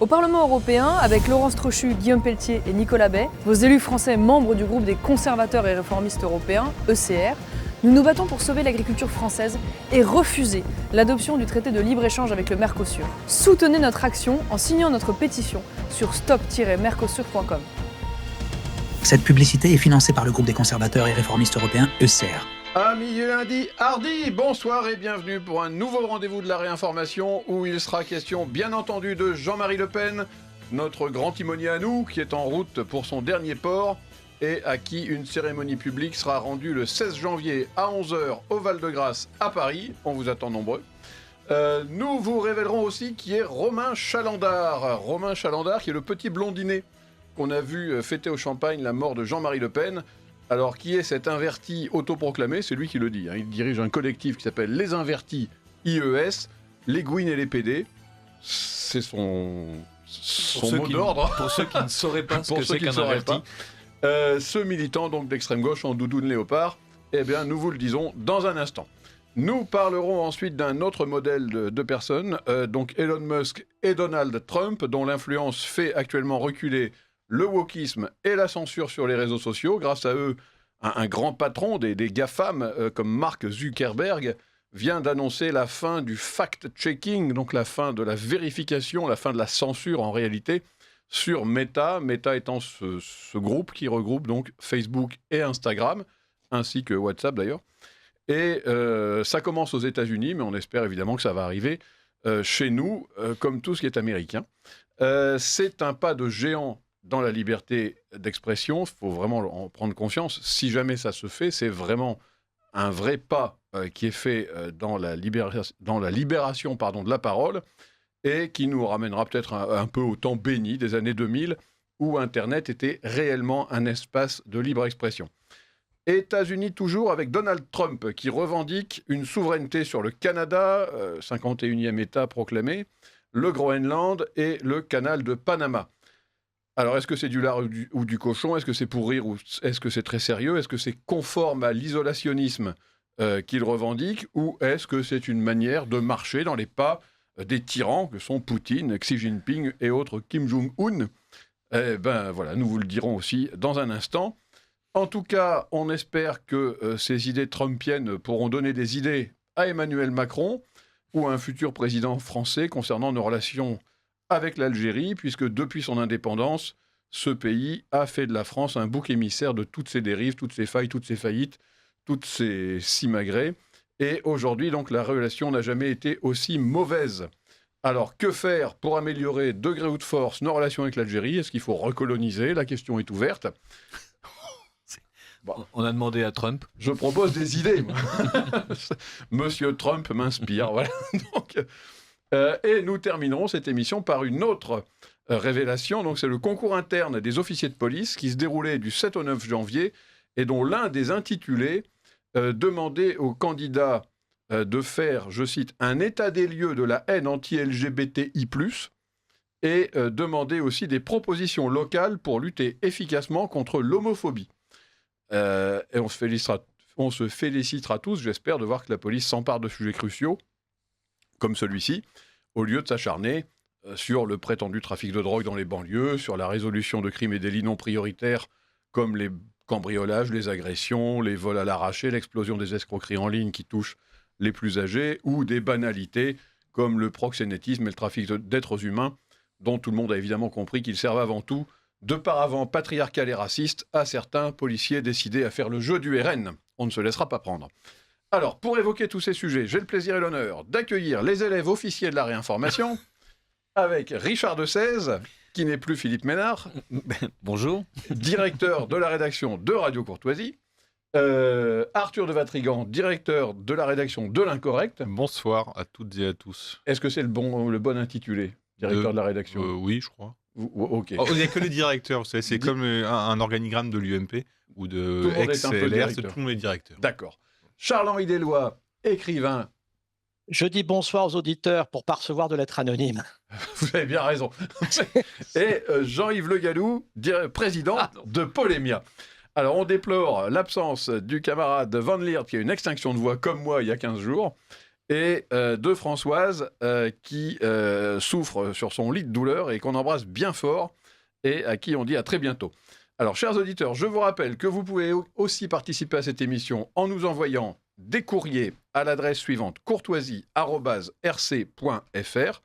Au Parlement européen, avec Laurence Trochu, Guillaume Pelletier et Nicolas Bay, vos élus français membres du groupe des conservateurs et réformistes européens, ECR, nous nous battons pour sauver l'agriculture française et refuser l'adoption du traité de libre-échange avec le Mercosur. Soutenez notre action en signant notre pétition sur stop-mercosur.com. Cette publicité est financée par le groupe des conservateurs et réformistes européens, ECR. Amis du lundi hardi, bonsoir et bienvenue pour un nouveau rendez-vous de la réinformation où il sera question bien entendu de Jean-Marie Le Pen, notre grand timonier à nous qui est en route pour son dernier port et à qui une cérémonie publique sera rendue le 16 janvier à 11h au Val-de-Grâce à Paris. On vous attend nombreux. Nous vous révélerons aussi qui est Romain Chalandard. Romain Chalandard qui est le petit blondinet qu'on a vu fêter au Champagne la mort de Jean-Marie Le Pen. Alors, qui est cet inverti autoproclamé ? C'est lui qui le dit. Il dirige un collectif qui s'appelle Les Invertis IES, les Gouines et les PD. C'est son mot d'ordre. Pour ceux qui ne sauraient pas ce que c'est qu'un inverti. Ce militant donc d'extrême gauche en doudoune léopard, eh bien, nous vous le disons dans un instant. Nous parlerons ensuite d'un autre modèle de personnes, donc Elon Musk et Donald Trump, dont l'influence fait actuellement reculer le wokisme et la censure sur les réseaux sociaux. Grâce à eux, un grand patron des GAFAM, comme Mark Zuckerberg, vient d'annoncer la fin du fact-checking, donc la fin de la vérification, la fin de la censure en réalité, sur Meta. Meta étant ce groupe qui regroupe donc Facebook et Instagram, ainsi que WhatsApp d'ailleurs. Et ça commence aux États-Unis, mais on espère évidemment que ça va arriver chez nous, comme tout ce qui est américain. C'est un pas de géant dans la liberté d'expression. Il faut vraiment en prendre conscience. Si jamais ça se fait, c'est vraiment un vrai pas qui est fait dans la libération de la parole et qui nous ramènera peut-être un peu au temps béni des années 2000 où Internet était réellement un espace de libre expression. États-Unis toujours avec Donald Trump qui revendique une souveraineté sur le Canada, 51e État proclamé, le Groenland et le canal de Panama. Alors, est-ce que c'est du lard ou du cochon ? Est-ce que c'est pour rire ou est-ce que c'est très sérieux ? Est-ce que c'est conforme à l'isolationnisme qu'il revendique ou est-ce que c'est une manière de marcher dans les pas des tyrans que sont Poutine, Xi Jinping et autres Kim Jong-un ? Eh ben voilà, nous vous le dirons aussi dans un instant. En tout cas, on espère que ces idées trumpiennes pourront donner des idées à Emmanuel Macron ou à un futur président français concernant nos relations avec l'Algérie, puisque depuis son indépendance, ce pays a fait de la France un bouc émissaire de toutes ses dérives, toutes ses failles, toutes ses faillites, toutes ses simagrées. Et aujourd'hui, donc, la relation n'a jamais été aussi mauvaise. Alors, que faire pour améliorer de gré ou de force nos relations avec l'Algérie ? Est-ce qu'il faut recoloniser ? La question est ouverte. Bon. On a demandé à Trump. Je propose des idées. Monsieur Trump m'inspire. Voilà. Donc, et nous terminerons cette émission par une autre révélation. Donc, c'est le concours interne des officiers de police qui se déroulait du 7 au 9 janvier et dont l'un des intitulés demandait aux candidats de faire, je cite, un état des lieux de la haine anti-LGBTI+, et demandait aussi des propositions locales pour lutter efficacement contre l'homophobie. Et on se félicitera tous, j'espère, de voir que la police s'empare de sujets cruciaux, comme celui-ci, au lieu de s'acharner sur le prétendu trafic de drogue dans les banlieues, sur la résolution de crimes et délits non prioritaires, comme les cambriolages, les agressions, les vols à l'arraché, l'explosion des escroqueries en ligne qui touchent les plus âgés, ou des banalités, comme le proxénétisme et le trafic d'êtres humains, dont tout le monde a évidemment compris qu'ils servent avant tout de paravent patriarcal et raciste à certains policiers décidés à faire le jeu du RN. On ne se laissera pas prendre. Alors, pour évoquer tous ces sujets, j'ai le plaisir et l'honneur d'accueillir les élèves officiers de la réinformation avec Richard Desèze, qui n'est plus Philippe Ménard. Bonjour. Directeur de la rédaction de Radio Courtoisie. Arthur de Vatrigan, directeur de la rédaction de l'Incorrect. Bonsoir à toutes et à tous. Est-ce que c'est le bon intitulé, directeur de la rédaction ? Oui, je crois. Ok. Oh, il n'y a que les directeurs, vous savez, c'est comme un organigramme de l'UMP ou de XLR, c'est tout le monde est directeur. D'accord. Charles-Henri Deslois, écrivain. Je dis bonsoir aux auditeurs pour pas recevoir de lettres anonymes. Vous avez bien raison. Et Jean-Yves Le Gallou, président de Polémia. Alors, on déplore l'absence du camarade Van Liert, qui a une extinction de voix comme moi il y a 15 jours. et de Françoise qui souffre sur son lit de douleur et qu'on embrasse bien fort et à qui on dit à très bientôt. Alors, chers auditeurs, je vous rappelle que vous pouvez aussi participer à cette émission en nous envoyant des courriers à l'adresse suivante courtoisie@rc.fr,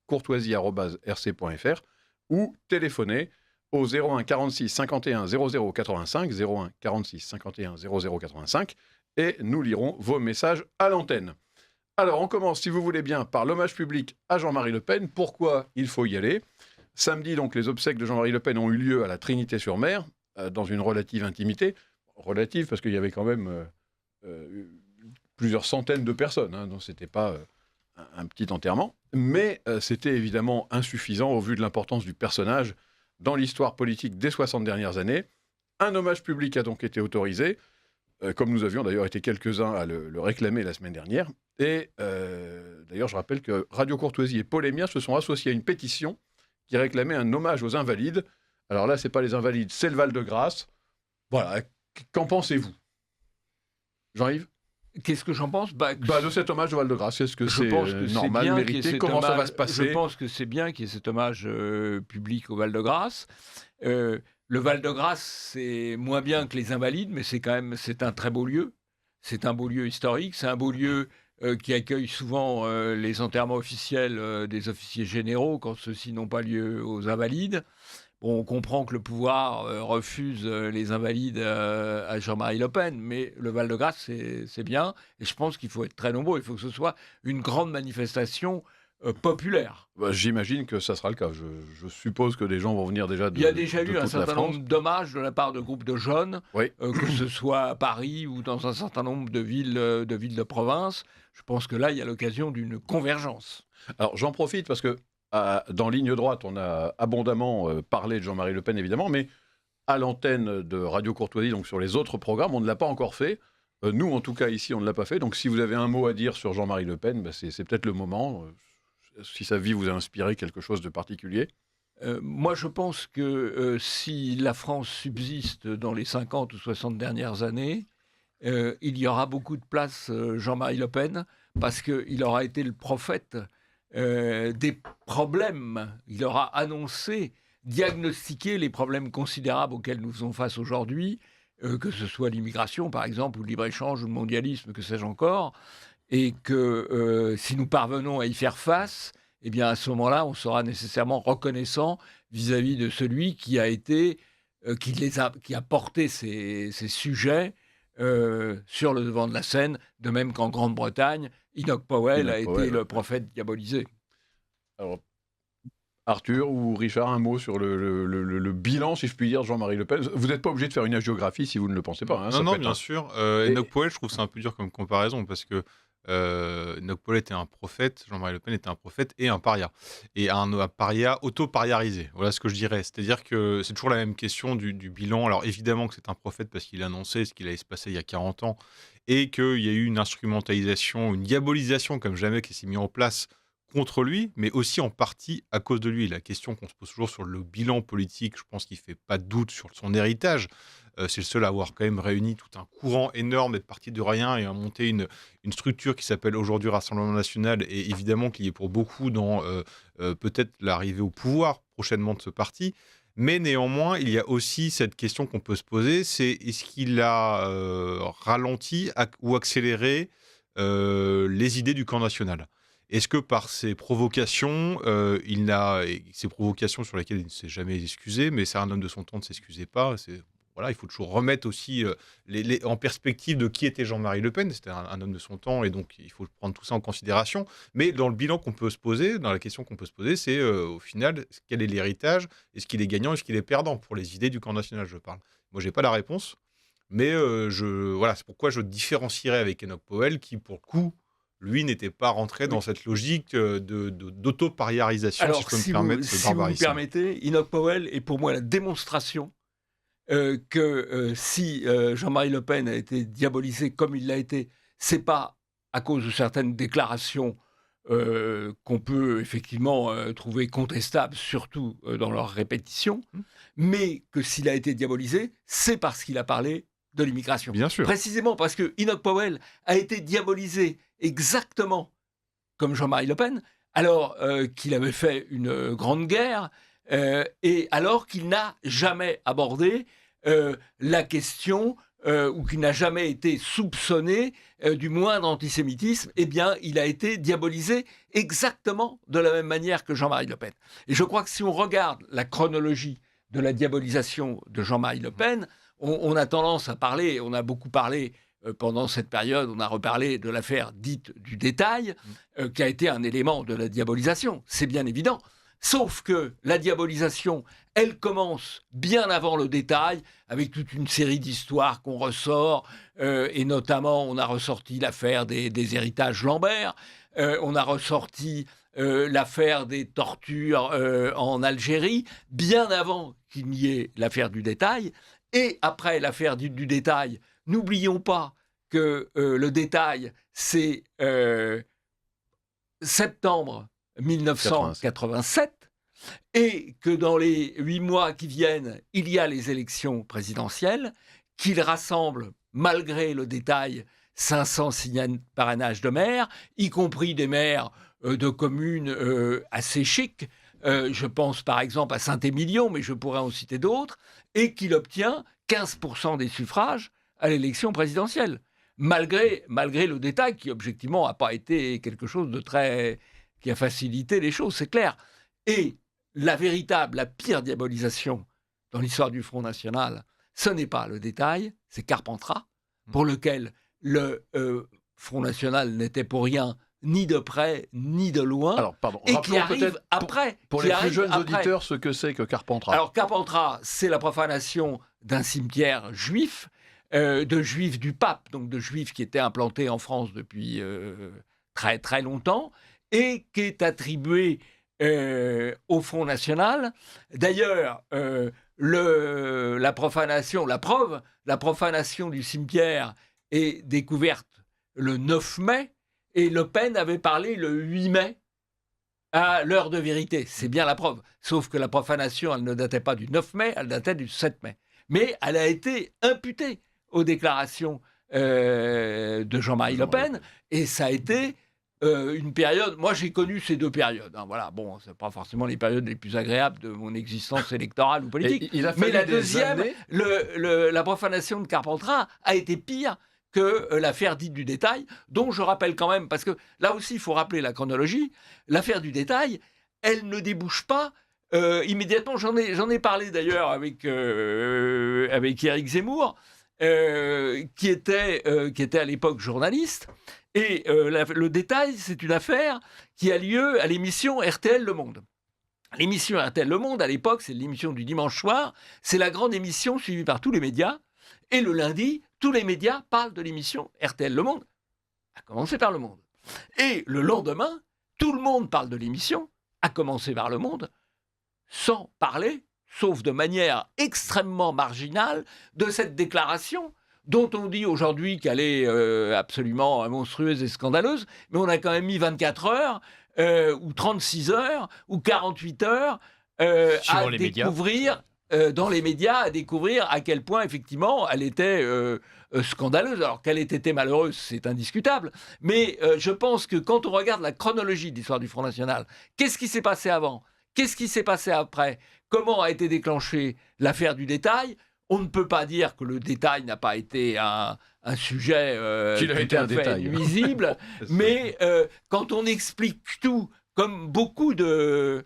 courtoisie@rc.fr, ou téléphoner au 01 46 51 00 85, 01 46 51 00 85, et nous lirons vos messages à l'antenne. Alors, on commence, si vous voulez bien, par l'hommage public à Jean-Marie Le Pen. Pourquoi il faut y aller ? Samedi, donc, les obsèques de Jean-Marie Le Pen ont eu lieu à la Trinité-sur-Mer, dans une relative intimité. Relative, parce qu'il y avait quand même plusieurs centaines de personnes, hein, donc c'était pas un petit enterrement. Mais c'était évidemment insuffisant au vu de l'importance du personnage dans l'histoire politique des 60 dernières années. Un hommage public a donc été autorisé, comme nous avions d'ailleurs été quelques-uns à le réclamer la semaine dernière. Et d'ailleurs, je rappelle que Radio Courtoisie et Polémia se sont associés à une pétition qui réclamait un hommage aux Invalides. Alors là, c'est pas les Invalides, c'est le Val-de-Grâce. Voilà, qu'en pensez-vous, Jean-Yves ? Qu'est-ce que j'en pense de cet hommage au Val-de-Grâce, est-ce que c'est normal, mérité ? Comment ça va se passer ? Je pense que c'est bien qu'il y ait cet hommage public au Val-de-Grâce. Le Val-de-Grâce, c'est moins bien que les Invalides, mais c'est un très beau lieu. C'est un beau lieu historique, c'est un beau lieu qui accueille souvent les enterrements officiels des officiers généraux quand ceux-ci n'ont pas lieu aux Invalides. Bon, on comprend que le pouvoir refuse les Invalides à Jean-Marie Le Pen, mais le Val-de-Grâce, c'est bien. Et je pense qu'il faut être très nombreux. Il faut que ce soit une grande manifestation populaire. J'imagine que ça sera le cas. Je suppose que des gens vont venir déjà de Il y a déjà eu un toute la certain France. nombre d'hommages de la part de groupes de jeunes, Oui. Que ce soit à Paris ou dans un certain nombre de villes de province. Je pense que là, il y a l'occasion d'une convergence. Alors, j'en profite parce que dans Ligne droite, on a abondamment parlé de Jean-Marie Le Pen, évidemment, mais à l'antenne de Radio Courtoisie, donc sur les autres programmes, on ne l'a pas encore fait. Nous, en tout cas, ici, on ne l'a pas fait. Donc, si vous avez un mot à dire sur Jean-Marie Le Pen, c'est peut-être le moment. Si sa vie vous a inspiré quelque chose de particulier. Moi, je pense que si la France subsiste dans les 50 ou 60 dernières années, il y aura beaucoup de place Jean-Marie Le Pen, parce qu'il aura été le prophète des problèmes. Il aura annoncé, diagnostiqué les problèmes considérables auxquels nous faisons face aujourd'hui, que ce soit l'immigration, par exemple, ou le libre-échange, ou le mondialisme, que sais-je encore, et que si nous parvenons à y faire face, eh bien, à ce moment-là, on sera nécessairement reconnaissant vis-à-vis de celui qui a porté ces sujets sur le devant de la scène, de même qu'en Grande-Bretagne, Enoch Powell a été le prophète diabolisé. Alors, Arthur ou Richard, un mot sur le bilan, si je puis dire, de Jean-Marie Le Pen. Vous n'êtes pas obligé de faire une hagiographie si vous ne le pensez pas. Hein, non, bien sûr. Enoch Powell, je trouve ça un peu dur comme comparaison, parce que Enoch Powell était un prophète, Jean-Marie Le Pen était un prophète et un paria. Et un paria auto-pariarisé. Voilà ce que je dirais. C'est-à-dire que c'est toujours la même question du bilan. Alors évidemment que c'est un prophète parce qu'il a annoncé ce qu'il allait se passer il y a 40 ans et qu'il y a eu une instrumentalisation, une diabolisation comme jamais qui s'est mise en place contre lui, mais aussi en partie à cause de lui. La question qu'on se pose toujours sur le bilan politique, je pense qu'il ne fait pas de doute sur son héritage. C'est le seul à avoir quand même réuni tout un courant énorme, d'être parti de rien et à monter une structure qui s'appelle aujourd'hui Rassemblement National, et évidemment qu'il y est pour beaucoup dans peut-être l'arrivée au pouvoir prochainement de ce parti. Mais néanmoins, il y a aussi cette question qu'on peut se poser, c'est est-ce qu'il a ralenti ou accéléré les idées du camp national ? Est-ce que par ses provocations, ces provocations sur lesquelles il ne s'est jamais excusé, mais c'est un homme de son temps, ne s'excusait pas, voilà, il faut toujours remettre aussi en perspective de qui était Jean-Marie Le Pen. C'était un homme de son temps, et donc il faut prendre tout ça en considération. Mais dans le bilan qu'on peut se poser, dans la question qu'on peut se poser, c'est au final, quel est l'héritage ? Est-ce qu'il est gagnant ? Est-ce qu'il est perdant ? Pour les idées du camp national, je parle. Moi, je n'ai pas la réponse, mais voilà, c'est pourquoi je différencierais avec Enoch Powell, qui, pour le coup, lui, n'était pas rentré dans cette logique d'auto-pariarisation, alors, si je peux me permettre ce barbarisme. Si vous me permettez, Enoch Powell est pour moi la démonstration que si Jean-Marie Le Pen a été diabolisé comme il l'a été, c'est pas à cause de certaines déclarations qu'on peut effectivement trouver contestables, surtout dans leur répétition, mais que s'il a été diabolisé, c'est parce qu'il a parlé de l'immigration. Bien sûr. Précisément parce que Enoch Powell a été diabolisé exactement comme Jean-Marie Le Pen, alors qu'il avait fait une grande guerre, et alors qu'il n'a jamais abordé la question, ou qu'il n'a jamais été soupçonné du moindre antisémitisme, eh bien, il a été diabolisé exactement de la même manière que Jean-Marie Le Pen. Et je crois que si on regarde la chronologie de la diabolisation de Jean-Marie Le Pen, on a tendance à parler, on a beaucoup parlé pendant cette période, on a reparlé de l'affaire dite du détail, qui a été un élément de la diabolisation, c'est bien évident. Sauf que la diabolisation, elle commence bien avant le détail, avec toute une série d'histoires qu'on ressort, et notamment on a ressorti l'affaire des héritages Lambert, on a ressorti l'affaire des tortures en Algérie, bien avant qu'il n'y ait l'affaire du détail. Et après l'affaire du détail, n'oublions pas que le détail, c'est septembre 1987, et que dans les 8 mois qui viennent, il y a les élections présidentielles, qu'il rassemble, malgré le détail, 500 parrainages de maires, y compris des maires de communes assez chics. Je pense par exemple à Saint-Émilion, mais je pourrais en citer d'autres, et qu'il obtient 15% des suffrages à l'élection présidentielle, malgré le détail qui, objectivement, n'a pas été quelque chose de très... qui a facilité les choses, c'est clair. Et la pire diabolisation dans l'histoire du Front National, ce n'est pas le détail, c'est Carpentras, pour lequel le Front National n'était pour rien, ni de près, ni de loin. Alors, pardon, et qui arrive après. Pour les plus jeunes auditeurs, ce que c'est que Carpentras. Alors, Carpentras, c'est la profanation d'un cimetière juif, de juifs du pape, donc de juifs qui étaient implantés en France depuis très très longtemps, et qui est attribué au Front National. D'ailleurs, la profanation du cimetière est découverte le 9 mai, et Le Pen avait parlé le 8 mai à l'heure de vérité. C'est bien la preuve. Sauf que la profanation, elle ne datait pas du 9 mai, elle datait du 7 mai. Mais elle a été imputée aux déclarations de Jean-Marie Le Pen, et ça a été une période... Moi, j'ai connu ces deux périodes. Hein, voilà. Bon, ce n'est pas forcément les périodes les plus agréables de mon existence électorale ou politique. Mais la deuxième, la profanation de Carpentras a été pire que l'affaire dite du détail, dont je rappelle quand même, parce que là aussi, il faut rappeler la chronologie, l'affaire du détail, elle ne débouche pas immédiatement. J'en ai parlé d'ailleurs avec Éric Zemmour, qui était à l'époque journaliste. Et le détail, c'est une affaire qui a lieu à l'émission RTL Le Monde. L'émission RTL Le Monde, à l'époque, c'est l'émission du dimanche soir. C'est la grande émission suivie par tous les médias. Et le lundi, tous les médias parlent de l'émission RTL Le Monde, à commencer par Le Monde. Et le lendemain, tout le monde parle de l'émission, à commencer par Le Monde, sans parler, sauf de manière extrêmement marginale, de cette déclaration dont on dit aujourd'hui qu'elle est absolument monstrueuse et scandaleuse, mais on a quand même mis 24 heures, ou 36 heures, ou 48 heures à découvrir... dans les médias, à découvrir à quel point, effectivement, elle était scandaleuse. Alors qu'elle ait été malheureuse, c'est indiscutable. Mais je pense que quand on regarde la chronologie de l'histoire du Front National, qu'est-ce qui s'est passé avant ? Qu'est-ce qui s'est passé après ? Comment a été déclenchée l'affaire du détail ? On ne peut pas dire que le détail n'a pas été un sujet qu'il a été un détail nuisible, mais quand on explique tout, comme beaucoup de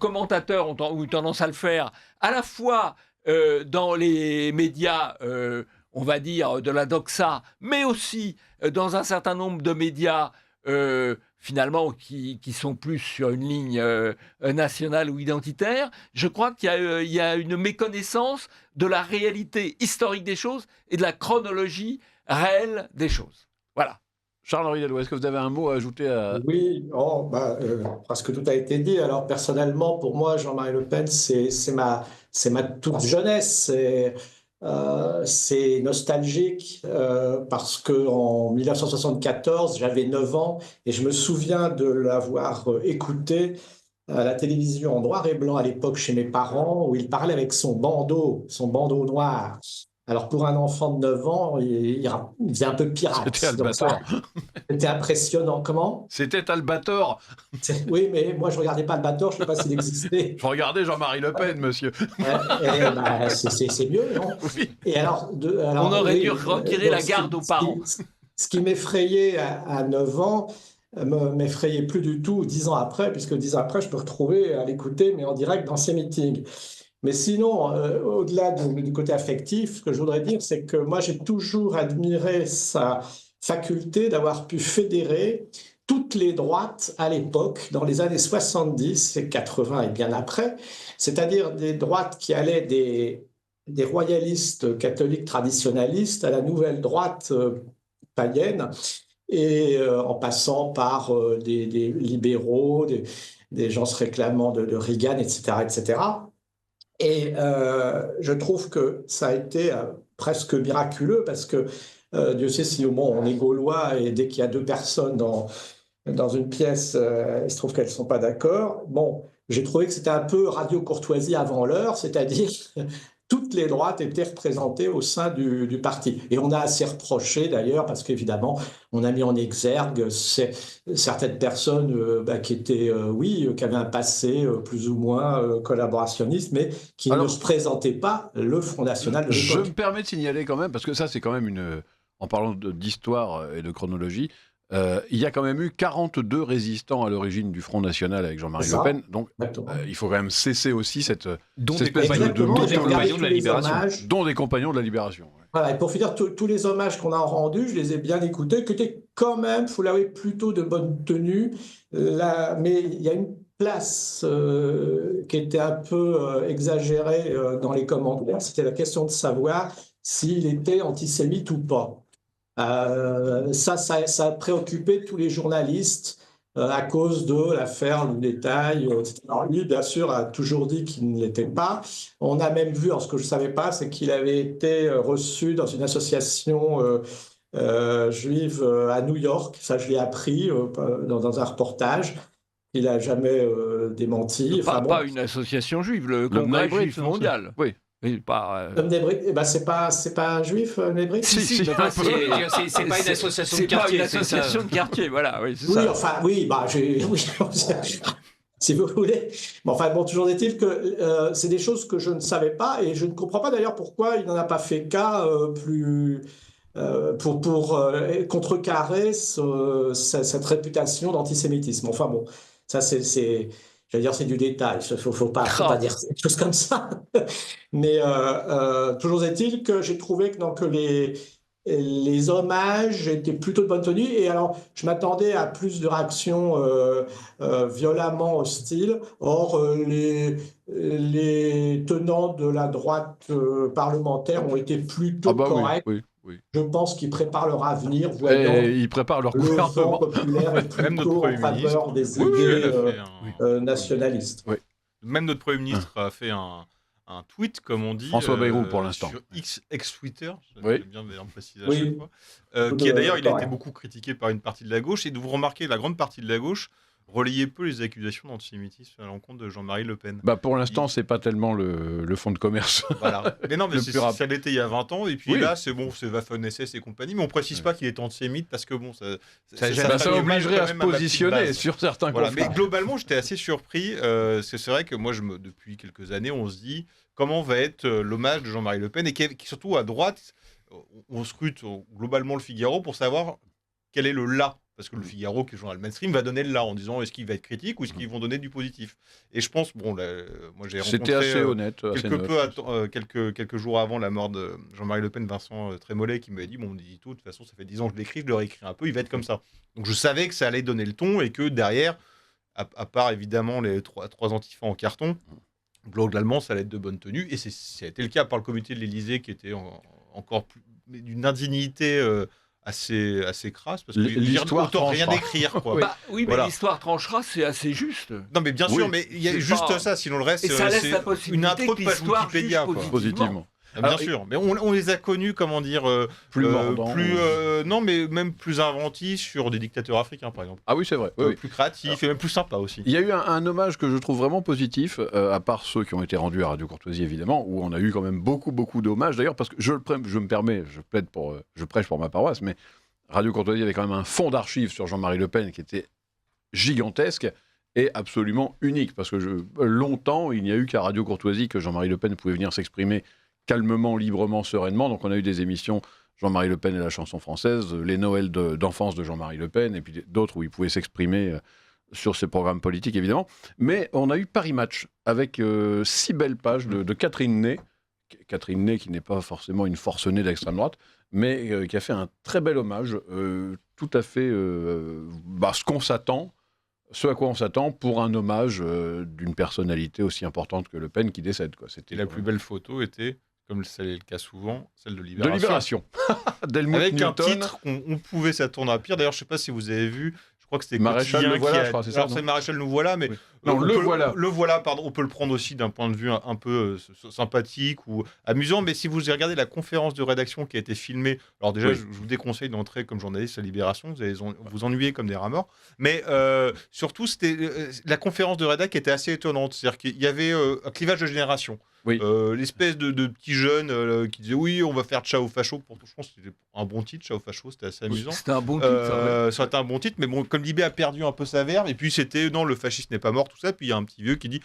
commentateurs ont eu tendance à le faire, à la fois dans les médias, on va dire, de la doxa, mais aussi dans un certain nombre de médias, finalement, qui sont plus sur une ligne nationale ou identitaire. Je crois qu'il y a une méconnaissance de la réalité historique des choses et de la chronologie réelle des choses. Voilà. Charles-Henri Dell'Ouest, est-ce que vous avez un mot à ajouter à... Oui, presque tout a été dit. Alors personnellement, pour moi, Jean-Marie Le Pen, c'est ma toute jeunesse. C'est nostalgique parce qu'en 1974, j'avais 9 ans et je me souviens de l'avoir écouté à la télévision en noir et blanc à l'époque chez mes parents, où il parlait avec son bandeau noir. Alors pour un enfant de 9 ans, il faisait un peu pirate. C'était Albator. C'était impressionnant. Comment? C'était Albator. Oui, mais moi je regardais pas Albator, je ne sais pas s'il existait. Je regardais Jean-Marie Le Pen, monsieur. C'est mieux, non? Oui. Et alors, On aurait dû retirer la garde aux parents. Ce qui m'effrayait à 9 ans, m'effrayait plus du tout 10 ans après, puisque 10 ans après, je peux retrouver à l'écouter, mais en direct dans ces meetings. Mais sinon, au-delà du côté affectif, ce que je voudrais dire, c'est que moi, j'ai toujours admiré sa faculté d'avoir pu fédérer toutes les droites à l'époque, dans les années 70 et 80 et bien après, c'est-à-dire des droites qui allaient des royalistes catholiques traditionnalistes à la nouvelle droite païenne, et en passant par des libéraux, des gens se réclamant de Reagan, etc., etc. Et je trouve que ça a été presque miraculeux parce que Dieu sait si au moins on est gaulois et dès qu'il y a deux personnes dans une pièce, il se trouve qu'elles ne sont pas d'accord. Bon, j'ai trouvé que c'était un peu radio courtoisie avant l'heure, c'est-à-dire toutes les droites étaient représentées au sein du parti. Et on a assez reproché d'ailleurs, parce qu'évidemment, on a mis en exergue certaines personnes qui étaient, qui avaient un passé plus ou moins collaborationniste, mais qui ne représentaient pas le Front National de l'époque. Je me permets de signaler quand même, parce que ça c'est quand même en parlant d'histoire et de chronologie, il y a quand même eu 42 résistants à l'origine du Front National avec Jean-Marie Le Pen, donc il faut quand même cesser aussi cette espèce de compagnons de la Libération. Dont des compagnons de la Libération. Ouais. Voilà, et pour finir, tous les hommages qu'on a rendus, je les ai bien écoutés, qui étaient quand même, il faut l'avouer, plutôt de bonne tenue, mais il y a une place qui était un peu exagérée dans les commentaires, c'était la question de savoir s'il était antisémite ou pas. Ça a préoccupé tous les journalistes à cause de l'affaire Le Détail, etc. Alors lui, bien sûr, a toujours dit qu'il ne l'était pas. On a même vu, alors ce que je ne savais pas, c'est qu'il avait été reçu dans une association juive à New York. Ça, je l'ai appris dans un reportage. Il n'a jamais démenti. Pas une association juive, le Congrès juif mondial. Oui. C'est pas un juif, Nebrit? Si, c'est pas une association de quartier. C'est pas une association de quartier, voilà. Oui, si vous voulez. Bon, toujours est-il que c'est des choses que je ne savais pas et je ne comprends pas d'ailleurs pourquoi il n'en a pas fait cas pour contrecarrer cette réputation d'antisémitisme. Enfin bon, ça c'est j'allais dire c'est du détail, il ne faut pas dire des choses comme ça. Mais toujours est-il que j'ai trouvé que les hommages étaient plutôt de bonne tenue. Et alors, je m'attendais à plus de réactions violemment hostiles. Or, les tenants de la droite parlementaire ont été plutôt corrects. Oui. Je pense qu'ils préparent leur avenir, ils préparent leur gouvernement populaire et plutôt en faveur des idées nationalistes. Oui. Même notre Premier ministre a fait un tweet, comme on dit, François Bayrou pour l'instant. Sur ex-Twitter, j'aime bien préciser à chaque fois, qui d'ailleurs, il a été beaucoup critiqué par une partie de la gauche, et vous remarquez, la grande partie de la gauche relayait peu les accusations d'antisémitisme à l'encontre de Jean-Marie Le Pen. Pour l'instant, c'est pas tellement le fonds de commerce. Voilà. Mais non, mais ça l'était il y a 20 ans, et puis là, c'est bon, c'est Waffen-SS et compagnie, mais on précise pas qu'il est antisémite, parce que bon, ça obligerait à se positionner sur certains conflits. Mais globalement, j'étais assez surpris, parce que c'est vrai que moi, depuis quelques années, on se dit comment va être l'hommage de Jean-Marie Le Pen, et surtout à droite, on scrute globalement le Figaro pour savoir quel est le là. Parce que le Figaro, qui est le journal mainstream, va donner le là en disant est-ce qu'il va être critique ou est-ce qu'ils vont donner du positif. Et je pense, moi j'ai rencontré c'était assez honnête, quelques jours avant la mort de Jean-Marie Le Pen, Vincent Trémollet, qui m'avait dit on me dit tout, de toute façon ça fait 10 ans que je l'écris, je le réécris un peu, il va être comme ça. Donc je savais que ça allait donner le ton et que derrière, à part évidemment les trois antifas en carton, globalement ça allait être de bonne tenue. Et ça a été le cas par le comité de l'Élysée qui était encore plus d'une indignité assez crasse, parce que l'histoire autant rien écrire, quoi. Mais l'histoire tranchera, c'est assez juste. Non, mais bien sûr, mais il y a juste ça, sinon le reste, et ça laisse la une intro de page Wikipédia, positivement. Bien sûr, mais on les a connus, comment dire, Plus mordants. non, mais même plus inventifs sur des dictateurs africains, par exemple. Ah oui, c'est vrai. Oui, oui. Plus créatifs et même plus sympas aussi. Il y a eu un hommage que je trouve vraiment positif, à part ceux qui ont été rendus à Radio Courtoisie, évidemment, où on a eu quand même beaucoup d'hommages. D'ailleurs, parce que je me permets, je prêche pour ma paroisse, mais Radio Courtoisie avait quand même un fonds d'archives sur Jean-Marie Le Pen qui était gigantesque et absolument unique. Parce que longtemps, il n'y a eu qu'à Radio Courtoisie que Jean-Marie Le Pen pouvait venir s'exprimer calmement, librement, sereinement. Donc on a eu des émissions Jean-Marie Le Pen et la chanson française, les Noëls d'enfance de Jean-Marie Le Pen, et puis d'autres où il pouvait s'exprimer sur ses programmes politiques, évidemment. Mais on a eu Paris Match, avec 6 belles pages de Catherine Ney. Catherine Ney, qui n'est pas forcément une forcenée d'extrême droite, mais qui a fait un très bel hommage, tout à fait ce à quoi on s'attend pour un hommage d'une personnalité aussi importante que Le Pen qui décède. Et la plus belle photo était, comme c'est le cas souvent, celle de de Libération. Libération. D'Helmut Avec Newton. un titre qu'on pouvait s'attendre à pire. D'ailleurs, je ne sais pas si vous avez vu, je crois que c'était Maréchal Quotidien nous voilà, qui a... je crois, c'est ça, Alors, non c'est Maréchal nous voilà, mais Non, le voilà. Le voilà, pardon. On peut le prendre aussi d'un point de vue un peu sympathique ou amusant. Mais si vous avez regardé la conférence de rédaction qui a été filmée, alors déjà, Oui. je vous déconseille d'entrer comme journaliste à Libération. Vous allez vous ennuyer comme des rats morts. Mais surtout, c'était la conférence de rédac qui était assez étonnante. C'est-à-dire qu'il y avait un clivage de génération. Oui. L'espèce de petits jeunes qui disaient oui, on va faire Ciao Facho. Je pense que c'était un bon titre, Ciao Facho, c'était assez amusant. C'était un bon titre, ça, ouais. Ça a été un bon titre, mais bon, comme Libé a perdu un peu sa verve, et puis c'était non, le fascisme n'est pas mort, tout ça. Puis il y a un petit vieux qui dit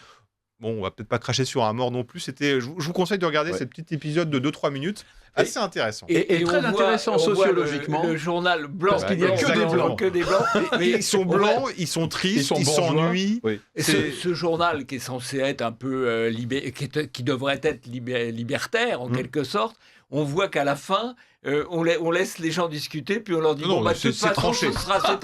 bon, on va peut-être pas cracher sur un mort non plus. Je vous conseille de regarder ce petit épisode de 2-3 minutes, assez intéressant. Et très on intéressant voit sociologiquement. le journal blanc, Parce qu'il n'y a que des blancs. que des blancs. Mais ils sont blancs, ils sont tristes, ils bourgeois. s'ennuient. Oui. Et ce journal qui est censé être un peu qui devrait être libertaire en quelque sorte, on voit qu'à la fin, on laisse les gens discuter, puis on leur dit Non, bon, mais de toute façon, tranché.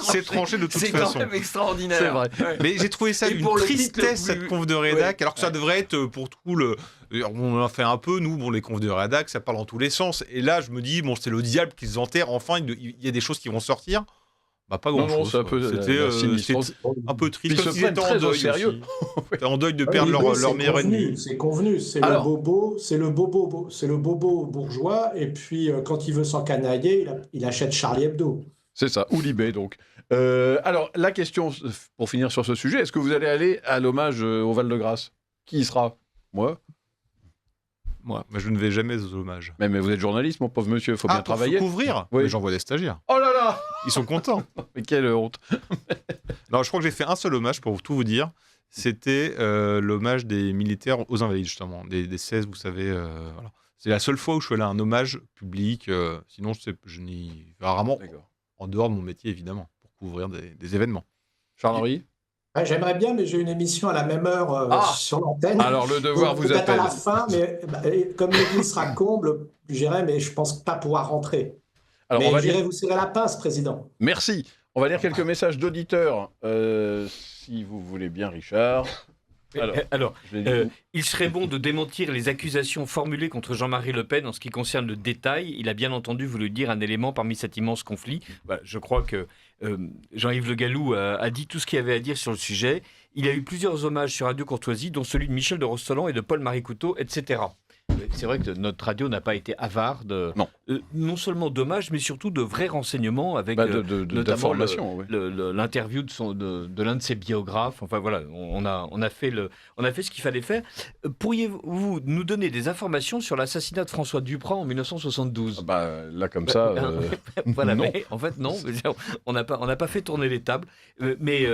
c'est tranché de toute C'est façon. quand même extraordinaire. C'est vrai. Ouais. Mais j'ai trouvé ça Et une pour le titre tristesse, le plus- cette conf de rédac, Ouais. alors que ça devrait être pour tout le... On en a fait un peu, nous, bon, les confs de rédac, ça parle dans tous les sens. Et là, je me dis, bon, c'est le diable qu'ils enterrent, enfin, il y a des choses qui vont sortir. Bah, pas Non, grand-chose. c'est un peu C'était sinistre. c'était un peu triste. Ils Comme se s'ils prennent étaient en très au deuil sérieux. aussi. Ils étaient en deuil de Ouais, perdre l'idée, leur meilleur ennemi. c'est convenu, c'est Alors- le bobo bourgeois, et puis quand il veut s'encanailler, il achète Charlie Hebdo. C'est ça, ou Libé donc. Alors, la question, pour finir sur ce sujet, est-ce que vous allez aller à l'hommage au Val-de-Grâce? Qui y sera? Moi? Moi, je ne vais jamais aux hommages. Mais vous êtes journaliste, mon pauvre monsieur, il faut bien Pour travailler. couvrir Oui. Mais j'envoie des stagiaires. Oh là là! Ils sont contents. Mais quelle honte! Non, je crois que j'ai fait un seul hommage pour tout vous dire. C'était l'hommage des militaires aux Invalides, justement. Des 16, vous savez. Voilà. C'est la seule fois où je suis allé à un hommage public. Sinon, je n'y vais rarement, D'accord. en dehors de mon métier, évidemment, pour couvrir des événements. Charles-Henri? Ouais, j'aimerais bien, mais j'ai une émission à la même heure sur l'antenne. Alors, le devoir Donc, vous peut-être appelle. à la fin, mais comme l'église sera comble, j'irai, mais je pense pas pouvoir rentrer. Alors, mais on va j'irai lire... vous serrer la pince, président. Merci. On va lire quelques messages d'auditeurs, si vous voulez bien, Richard. Alors, je l'ai dit. il serait bon de démentir les accusations formulées contre Jean-Marie Le Pen en ce qui concerne le détail. Il a bien entendu voulu dire un élément parmi cet immense conflit. Voilà, je crois que Jean-Yves Le Gallou a dit tout ce qu'il y avait à dire sur le sujet. Il y a eu plusieurs hommages sur Radio Courtoisie, dont celui de Michel de Rostolan et de Paul-Marie Couteau, etc. C'est vrai que notre radio n'a pas été avare de non seulement d'hommages, mais surtout de vrais renseignements avec notamment d'informations, oui. l'interview de l'un de ses biographes. Enfin voilà, on a fait ce qu'il fallait faire. Pourriez-vous nous donner des informations sur l'assassinat de François Duprat en 1972 ? Là, comme ça, voilà, non. mais en fait non, on n'a pas fait tourner les tables. Mais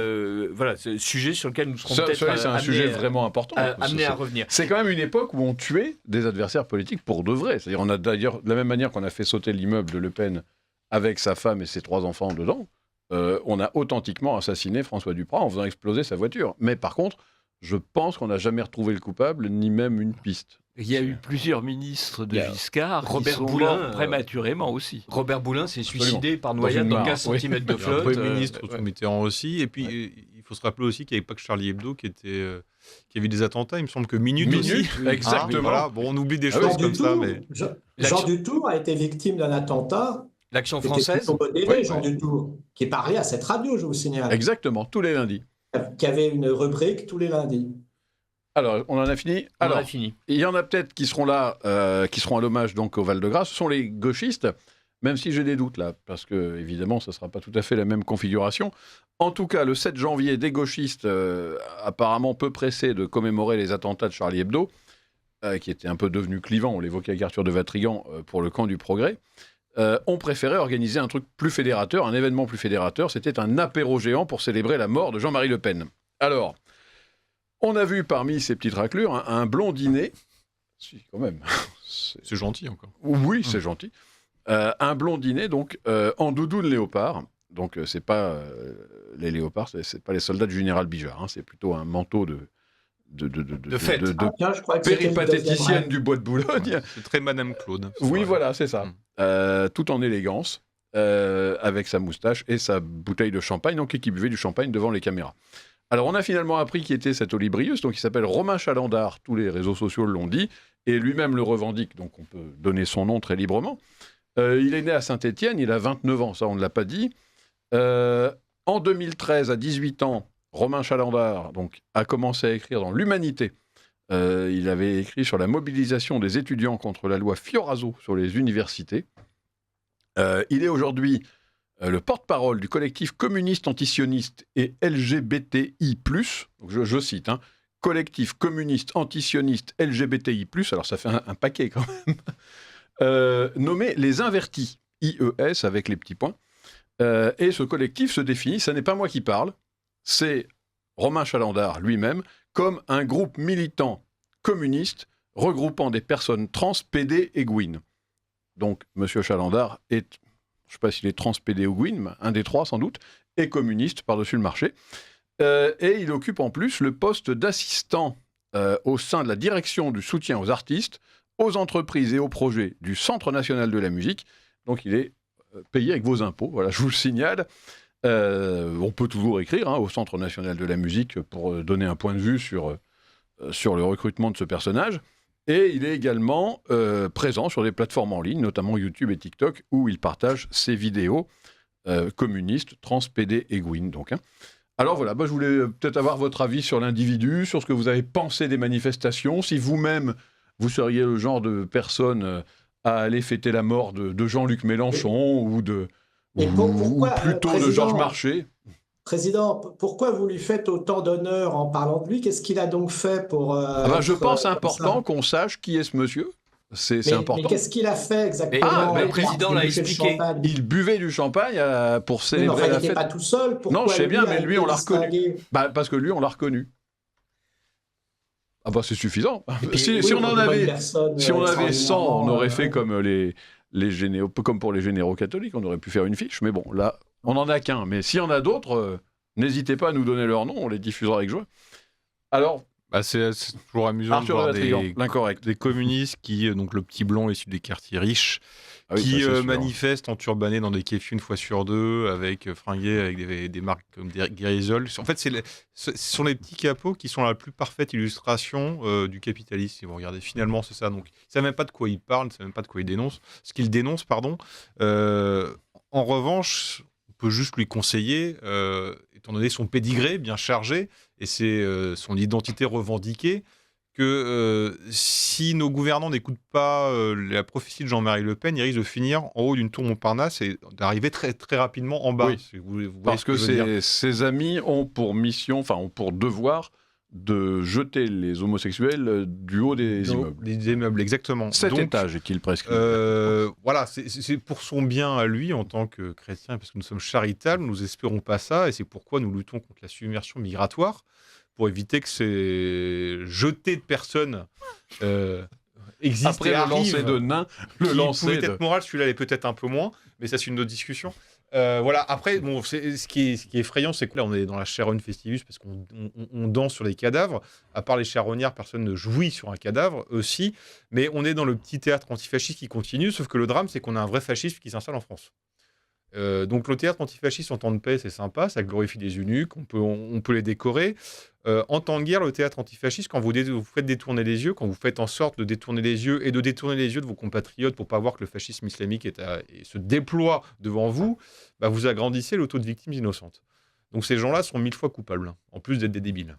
voilà, c'est un sujet sur lequel nous serons peut-être c'est un sujet vraiment important. amenés à revenir. C'est quand même une époque où on tuait des adversaires politiques pour de vrai. C'est-à-dire, on a d'ailleurs, de la même manière qu'on a fait sauter l'immeuble de Le Pen avec sa femme et ses 3 enfants dedans, on a authentiquement assassiné François Duprat en faisant exploser sa voiture. Mais par contre, je pense qu'on n'a jamais retrouvé le coupable, ni même une piste. Il y a eu plusieurs ministres de Giscard Robert qui sont Boulin, morts prématurément aussi. Robert Boulin s'est Absolument. suicidé par Dans noyade une dans mare, 15 oui. cm de Un flotte. Premier ministre sous Mitterrand aussi. Et puis, il faut se rappeler aussi qu'il n'y avait pas que Charlie Hebdo qui a eu des attentats. Il me semble que Minute aussi. Exactement. Voilà. Bon, on oublie des Ah oui, choses comme ça, mais... Jean Dutour a été victime d'un attentat. L'Action Qui était française. plutôt modéré, Ouais, Jean Dutour, qui parlait à cette radio, je vous signale, Exactement, tous les lundis. qui avait une rubrique tous les lundis. Alors, on en a fini. On Alors, a fini. il y en a peut-être qui seront là, qui seront à l'hommage donc au Val-de-Grâce. Ce sont les gauchistes, même si j'ai des doutes là, parce que évidemment, ça ne sera pas tout à fait la même configuration. En tout cas, le 7 janvier, des gauchistes, apparemment peu pressés de commémorer les attentats de Charlie Hebdo, qui étaient un peu devenus clivants, on l'évoquait avec Arthur de Vatrigan, pour le camp du progrès, ont préféré organiser un truc plus fédérateur, un événement plus fédérateur. C'était un apéro géant pour célébrer la mort de Jean-Marie Le Pen. Alors, on a vu parmi ces petites raclures un blondinet. Si, quand même. C'est gentil encore. Oui, c'est gentil. Un blondinet, donc, en doudoune léopard. Donc, c'est pas les léopards, c'est pas les soldats du général Bijard. Hein, c'est plutôt un manteau de fête. Tiens, je crois que c'était le péripatéticienne deuxième. du bois de Boulogne. Ouais, c'est très Madame Claude. Oui, voilà, c'est ça. Tout en élégance, avec sa moustache et sa bouteille de champagne, donc qui buvait du champagne devant les caméras. Alors, on a finalement appris qui était cet Olibrius, donc il s'appelle Romain Chalandard, tous les réseaux sociaux l'ont dit, et lui-même le revendique, donc on peut donner son nom très librement. Il est né à Saint-Étienne, il a 29 ans, ça on ne l'a pas dit. En 2013, à 18 ans, Romain Chalandard donc, a commencé à écrire dans l'Humanité. Il avait écrit sur la mobilisation des étudiants contre la loi Fioraso sur les universités. Il est aujourd'hui le porte-parole du collectif communiste antisioniste et LGBTI+, donc je cite, hein, collectif communiste antisioniste LGBTI+, alors ça fait un paquet quand même, nommé Les Invertis, IES avec les petits points. Et ce collectif se définit, ce n'est pas moi qui parle, c'est Romain Chalandard lui-même, comme un groupe militant communiste regroupant des personnes trans, PD et Gouine. Donc, M. Chalandard est, je ne sais pas s'il est trans, PD ou Gouine, mais un des trois sans doute, est communiste par-dessus le marché. Et il occupe en plus le poste d'assistant au sein de la direction du soutien aux artistes, aux entreprises et aux projets du Centre national de la musique. Donc, il est payé avec vos impôts, voilà, je vous le signale. On peut toujours écrire au Centre national de la musique pour donner un point de vue sur le recrutement de ce personnage. Et il est également présent sur des plateformes en ligne, notamment YouTube et TikTok, où il partage ses vidéos communistes, trans, PD et Gouine. Donc, hein. Alors voilà, je voulais peut-être avoir votre avis sur l'individu, sur ce que vous avez pensé des manifestations, si vous-même, vous seriez le genre de personne à aller fêter la mort de Jean-Luc Mélenchon ou pourquoi, plutôt de Président, Georges Marchais. Président, pourquoi vous lui faites autant d'honneur en parlant de lui? Qu'est-ce qu'il a donc fait pour... Je pense être important comme ça qu'on sache qui est ce monsieur. C'est Mais important. qu'est-ce qu'il a fait exactement? Mais le président l'a expliqué. Il buvait du champagne pour Mais célébrer enfin, il la n'était fête. pas tout seul. Pourquoi Non, je sais bien, a mais lui, été on l'a reconnu. distingué? Parce que lui, on l'a reconnu. C'est suffisant. puis, Si oui, on en pour une bonne avait, personne, si on avait 100, on aurait fait extraordinairement, comme les généraux, comme pour les généraux catholiques, on aurait pu faire une fiche. Mais bon, là, on n'en a qu'un. Mais s'il y en a d'autres, n'hésitez pas à nous donner leur nom, on les diffusera avec joie. Alors, C'est toujours amusant Arthur de voir Vatrigan, l'incorrect. des communistes qui, donc le petit blond issu des quartiers riches, Ah oui, qui ça, c'est sûr. manifestent en turbané dans des kéfus une fois sur deux, avec fringués avec des marques comme des Guérisol. En fait, ce sont les petits capots qui sont la plus parfaite illustration du capitalisme. Si vous regardez, finalement, c'est ça. Donc, ils ne savent même pas de quoi ils parlent, ils ne savent même pas de quoi ils dénoncent. Ce qu'ils dénoncent, pardon. En revanche, on peut juste lui conseiller, étant donné son pédigré bien chargé et son identité revendiquée, que si nos gouvernants n'écoutent pas la prophétie de Jean-Marie Le Pen, ils risquent de finir en haut d'une tour Montparnasse et d'arriver très, très rapidement en bas. Oui. Si vous voyez Parce ce que je veux dire. ses amis ont pour mission, ont pour devoir de jeter les homosexuels du haut des immeubles. Des immeubles, exactement. 7 Donc, étages qu'il prescrit. voilà, c'est pour son bien à lui en tant que chrétien, parce que nous sommes charitables, nous espérons pas ça, et c'est pourquoi nous luttons contre la submersion migratoire, pour éviter que ces jetés de personnes existent. Après et le lancer arrivent, de nains, qui pouvait être moral, celui-là est peut-être un peu moins, mais ça c'est une autre discussion. Voilà, après, ce qui est effrayant, c'est que là on est dans la Charonne Festivus, parce qu'on danse sur les cadavres. À part les charognards, personne ne jouit sur un cadavre aussi, mais on est dans le petit théâtre antifasciste qui continue, sauf que le drame, c'est qu'on a un vrai fascisme qui s'installe en France. Donc le théâtre antifasciste en temps de paix, c'est sympa, ça glorifie des eunuques, on peut les décorer. En temps de guerre, le théâtre antifasciste, quand vous faites détourner les yeux, quand vous faites en sorte de détourner les yeux et de détourner les yeux de vos compatriotes pour pas voir que le fascisme islamique et se déploie devant vous, vous agrandissez le taux de victimes innocentes. Donc ces gens-là sont 1000 fois coupables, en plus d'être des débiles.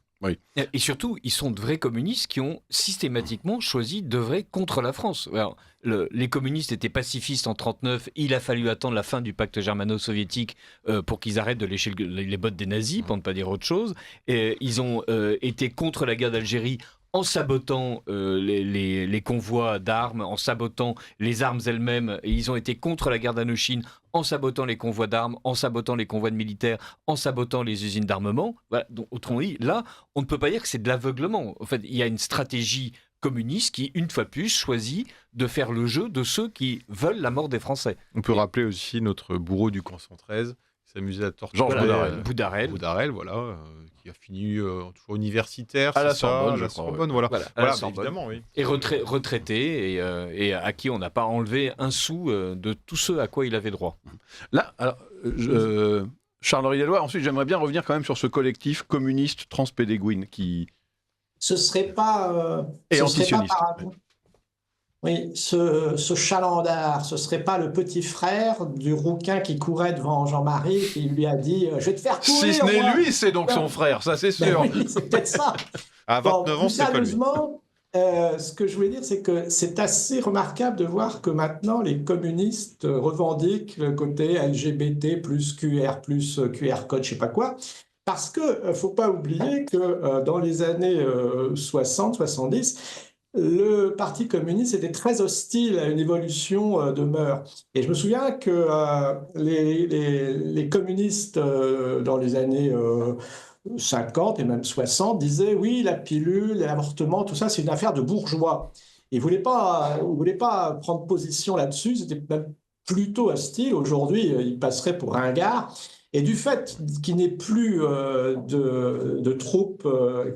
Et surtout, ils sont de vrais communistes qui ont systématiquement choisi d'œuvrer contre la France. Alors, les communistes étaient pacifistes en 1939, il a fallu attendre la fin du pacte germano-soviétique pour qu'ils arrêtent de lécher les bottes des nazis, pour ne pas dire autre chose. Et ils ont été contre la guerre d'Algérie en sabotant les convois d'armes, en sabotant les armes elles-mêmes. Et ils ont été contre la guerre d'Indochine en sabotant les convois d'armes, en sabotant les convois de militaires, en sabotant les usines d'armement. Voilà. Donc, autrement dit, là, on ne peut pas dire que c'est de l'aveuglement. En fait, il y a une stratégie communiste qui, une fois plus, choisit de faire le jeu de ceux qui veulent la mort des Français. On peut rappeler aussi notre bourreau du camp 113, qui s'amusait à torturer Georges Boudarel, voilà, qui a fini toujours universitaire, à la c'est ça, Sorbonne, à je la crois, Sorbonne, ouais. voilà. Voilà, à Voilà, la Sorbonne. évidemment, oui. Et retraité, et à qui on n'a pas enlevé un sou de tout ce à quoi il avait droit. Là, alors, Charles-Henri Deloy, ensuite, j'aimerais bien revenir quand même sur ce collectif communiste transpédéguine qui Ce serait pas. est ce serait pas antisioniste. Oui, ce chalandard, ce serait pas le petit frère du rouquin qui courait devant Jean-Marie qui lui a dit je vais te faire courir. Si ce n'est moi. lui, c'est donc son frère, ça c'est Ben sûr. oui, c'est peut-être ça. À Bon, 29 ans, plus c'est pas lui. sérieusement, ce que je voulais dire, c'est que c'est assez remarquable de voir que maintenant les communistes revendiquent le côté LGBT plus QR code, je sais pas quoi. Parce que faut pas oublier que dans les années 60-70, le Parti communiste était très hostile à une évolution de mœurs. Et je me souviens que les communistes dans les années 50 et même 60 disaient oui, la pilule, l'avortement, tout ça, c'est une affaire de bourgeois. Ils ne voulaient pas prendre position là-dessus, c'était même plutôt hostile. Aujourd'hui, ils passeraient pour ringards. Et du fait qu'il n'ait plus de troupes,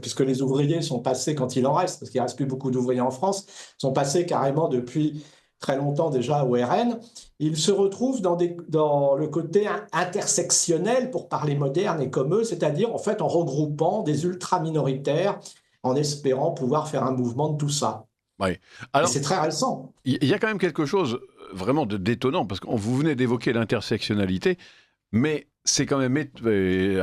puisque les ouvriers sont passés, quand il en reste, parce qu'il ne reste plus beaucoup d'ouvriers en France, sont passés carrément depuis très longtemps déjà au RN, il se retrouve dans le côté intersectionnel, pour parler moderne et comme eux, c'est-à-dire en fait en regroupant des ultra-minoritaires, en espérant pouvoir faire un mouvement de tout ça. Oui. Alors, et c'est très récent. il y a quand même quelque chose vraiment d'étonnant, parce que vous venez d'évoquer l'intersectionnalité, mais c'est quand même...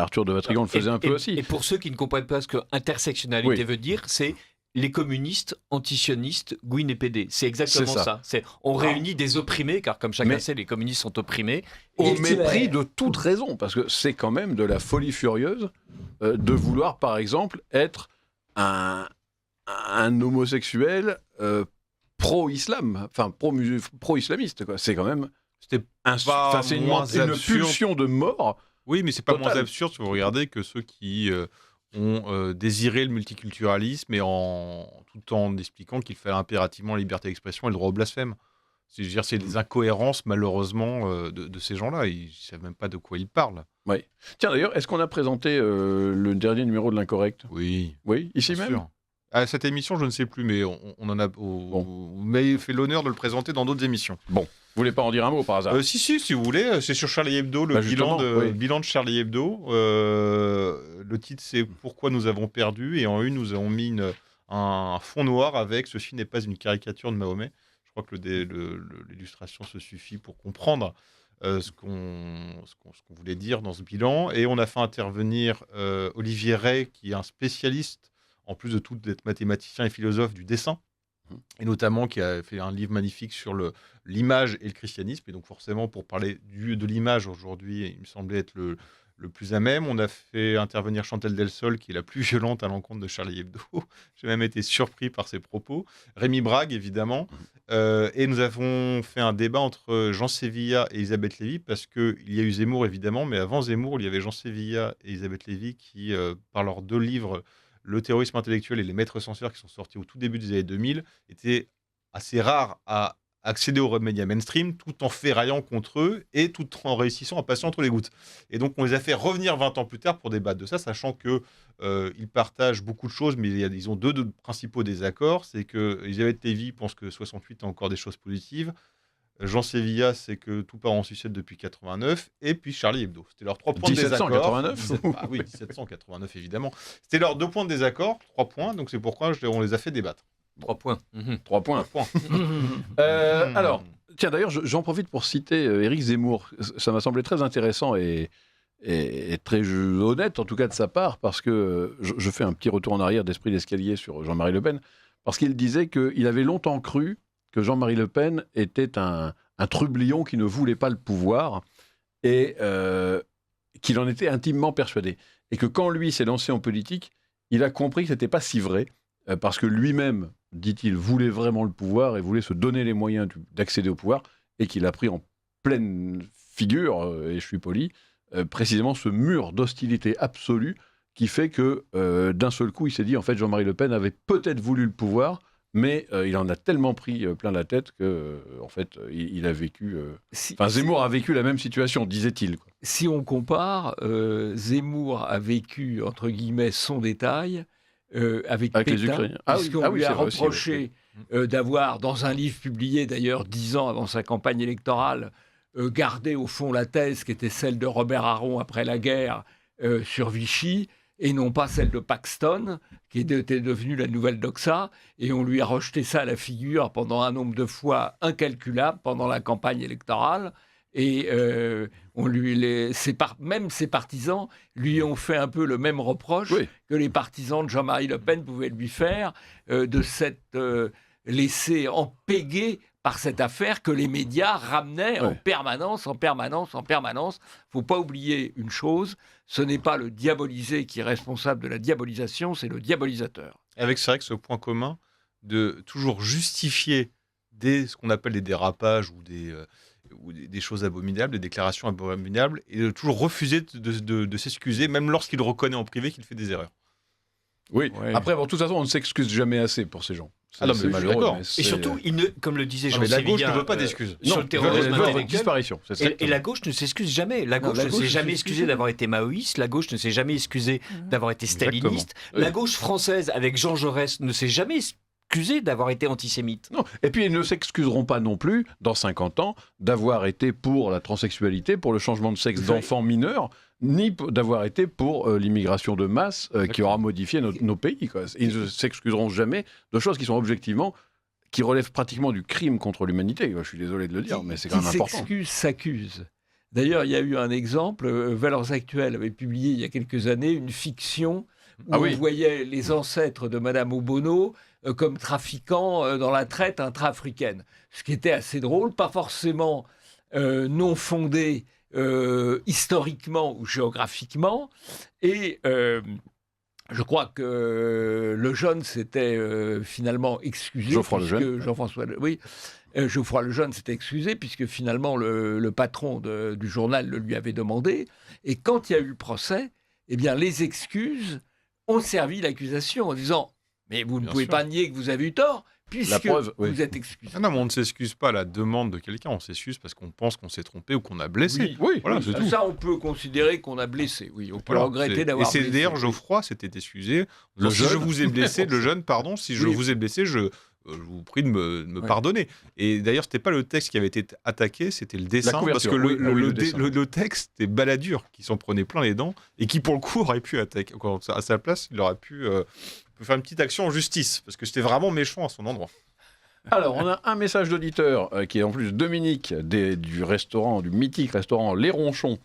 Arthur de Vatrigan le faisait un peu aussi. Et pour ceux qui ne comprennent pas ce que intersectionnalité veut dire, c'est les communistes, antisionistes, Gouin et PD. C'est exactement ça. On réunit des opprimés, car comme chacun sait, les communistes sont opprimés. Au mépris de toute raison, parce que c'est quand même de la folie furieuse de vouloir, par exemple, être un homosexuel pro-islam, enfin pro-islamiste. C'est quand même... C'était c'est une pulsion de mort. Oui, mais c'est pas totale. moins absurde si vous regardez que ceux qui ont désiré le multiculturalisme et tout en expliquant qu'il fallait impérativement la liberté d'expression et le droit au blasphème. C'est des incohérences, malheureusement, de ces gens-là. Ils ne savent même pas de quoi ils parlent. Oui. Tiens, d'ailleurs, est-ce qu'on a présenté le dernier numéro de l'Incorrect ? Oui. Oui, ici bien même sûr. À cette émission, je ne sais plus, mais on en a. Vous m'avez fait l'honneur de le présenter dans d'autres émissions. Bon. Vous voulez pas en dire un mot par hasard ? Si vous voulez. C'est sur Charlie Hebdo, le bilan de Charlie Hebdo. Le titre, c'est Pourquoi nous avons perdu. Et en une, nous avons mis un fond noir avec Ceci n'est pas une caricature de Mahomet. Je crois que l'illustration se suffit pour comprendre ce qu'on voulait dire dans ce bilan. Et on a fait intervenir Olivier Rey, qui est un spécialiste, en plus de tout d'être mathématicien et philosophe, du dessin. Et notamment qui a fait un livre magnifique sur l'image et le christianisme. Et donc forcément, pour parler de l'image aujourd'hui, il me semblait être le plus à même. On a fait intervenir Chantal Delsol, qui est la plus violente à l'encontre de Charlie Hebdo. J'ai même été surpris par ses propos. Rémi Brague, évidemment. Et nous avons fait un débat entre Jean Sévilla et Elisabeth Lévy, parce qu'il y a eu Zemmour, évidemment, mais avant Zemmour, il y avait Jean Sévilla et Elisabeth Lévy qui, par leurs 2 livres, Le terrorisme intellectuel et Les maîtres censeurs, qui sont sortis au tout début des années 2000, étaient assez rares à accéder aux médias mainstream, tout en ferraillant contre eux et tout en réussissant à passer entre les gouttes. Et donc, on les a fait revenir 20 ans plus tard pour débattre de ça, sachant qu'ils partagent beaucoup de choses, mais ils ont deux principaux désaccords. C'est que Elisabeth Lévy pense que 68 a encore des choses positives. Jean Sévilla, c'est que tout part en sucette depuis 89, et puis Charlie Hebdo. C'était leurs 3 points de désaccord. 1789 Ah oui, 1789, évidemment. C'était leurs 2 points de désaccord, 3 points, donc c'est pourquoi on les a fait débattre. 3 points. 3 points. Alors, tiens, d'ailleurs, j'en profite pour citer Éric Zemmour. Ça m'a semblé très intéressant et est très honnête, en tout cas de sa part, parce que je fais un petit retour en arrière d'esprit d'escalier sur Jean-Marie Le Pen, parce qu'il disait qu'il avait longtemps cru que Jean-Marie Le Pen était un trublion qui ne voulait pas le pouvoir et qu'il en était intimement persuadé. Et que quand lui s'est lancé en politique, il a compris que ce n'était pas si vrai, parce que lui-même, dit-il, voulait vraiment le pouvoir et voulait se donner les moyens d'accéder au pouvoir, et qu'il a pris en pleine figure, et je suis poli, précisément ce mur d'hostilité absolue qui fait que d'un seul coup, il s'est dit, en fait, Jean-Marie Le Pen avait peut-être voulu le pouvoir, mais il en a tellement pris plein la tête que, en fait, il a vécu... Zemmour a vécu la même situation, disait-il. Quoi. Si on compare, Zemmour a vécu, entre guillemets, son détail avec Pétain, les Ukrainiens. puisqu'on lui a c'est vrai reproché aussi, d'avoir, dans un livre publié d'ailleurs 10 ans avant sa campagne électorale, gardé au fond la thèse qui était celle de Robert Aron après la guerre sur Vichy, et non pas celle de Paxton, qui était devenue la nouvelle doxa, et on lui a rejeté ça à la figure pendant un nombre de fois incalculable pendant la campagne électorale, et même ses partisans lui ont fait un peu le même reproche que les partisans de Jean-Marie Le Pen pouvaient lui faire, de s'être laissé empéguer par cette affaire que les médias ramenaient en permanence. Faut pas oublier une chose, ce n'est pas le diabolisé qui est responsable de la diabolisation, c'est le diabolisateur. Avec, c'est vrai que ce point commun de toujours justifier ce qu'on appelle des dérapages ou des choses abominables, des déclarations abominables, et de toujours refuser de s'excuser, même lorsqu'il reconnaît en privé qu'il fait des erreurs. Oui, après, de toute façon, on ne s'excuse jamais assez pour ces gens. C'est malheureux. Et surtout, comme le disait Jean la gauche Sévillia, ne veut pas d'excuses. Sur le terrorisme intellectuel, disparition. Et la gauche ne s'excuse jamais. La gauche ne s'est jamais excusée d'avoir été maoïste. La gauche ne s'est jamais excusée d'avoir été staliniste. La gauche française, avec Jean Jaurès, ne s'est jamais excusée d'avoir été antisémite. Non. Et puis, ils ne s'excuseront pas non plus, dans 50 ans, d'avoir été pour la transsexualité, pour le changement de sexe d'enfants mineurs, ni d'avoir été pour l'immigration de masse qui aura modifié nos pays. Quoi. Ils ne s'excuseront jamais de choses qui sont objectivement, qui relèvent pratiquement du crime contre l'humanité. Je suis désolé de le dire, mais c'est quand même important. Qui s'excuse s'accuse. D'ailleurs, il y a eu un exemple, Valeurs Actuelles avait publié il y a quelques années une fiction où on voyait les ancêtres de Madame Obono comme trafiquants dans la traite intra-africaine. Ce qui était assez drôle, pas forcément non fondé historiquement ou géographiquement, et je crois que Lejeune s'était finalement excusé. Geoffroy Lejeune s'était excusé puisque finalement le patron du journal le lui avait demandé, et quand il y a eu le procès, eh bien les excuses ont servi l'accusation en disant mais vous ne pouvez pas nier que vous avez eu tort, puisque vous êtes excusé. Ah non, mais on ne s'excuse pas à la demande de quelqu'un, on s'excuse parce qu'on pense qu'on s'est trompé ou qu'on a blessé. C'est tout. Ça, on peut considérer qu'on a blessé, on peut regretter d'avoir blessé. Et c'est d'ailleurs Geoffroy s'était excusé. Si je vous ai blessé, si je vous ai blessé, je vous prie de me pardonner. Et d'ailleurs, c'était pas le texte qui avait été attaqué, c'était le dessin, parce que le texte, c'était Balladur qui s'en prenait plein les dents et qui, pour le coup, aurait pu attaquer. À sa place, il aurait pu faire une petite action en justice, parce que c'était vraiment méchant à son endroit. Alors, on a un message d'auditeur qui est en plus Dominique du mythique restaurant Les Ronchons,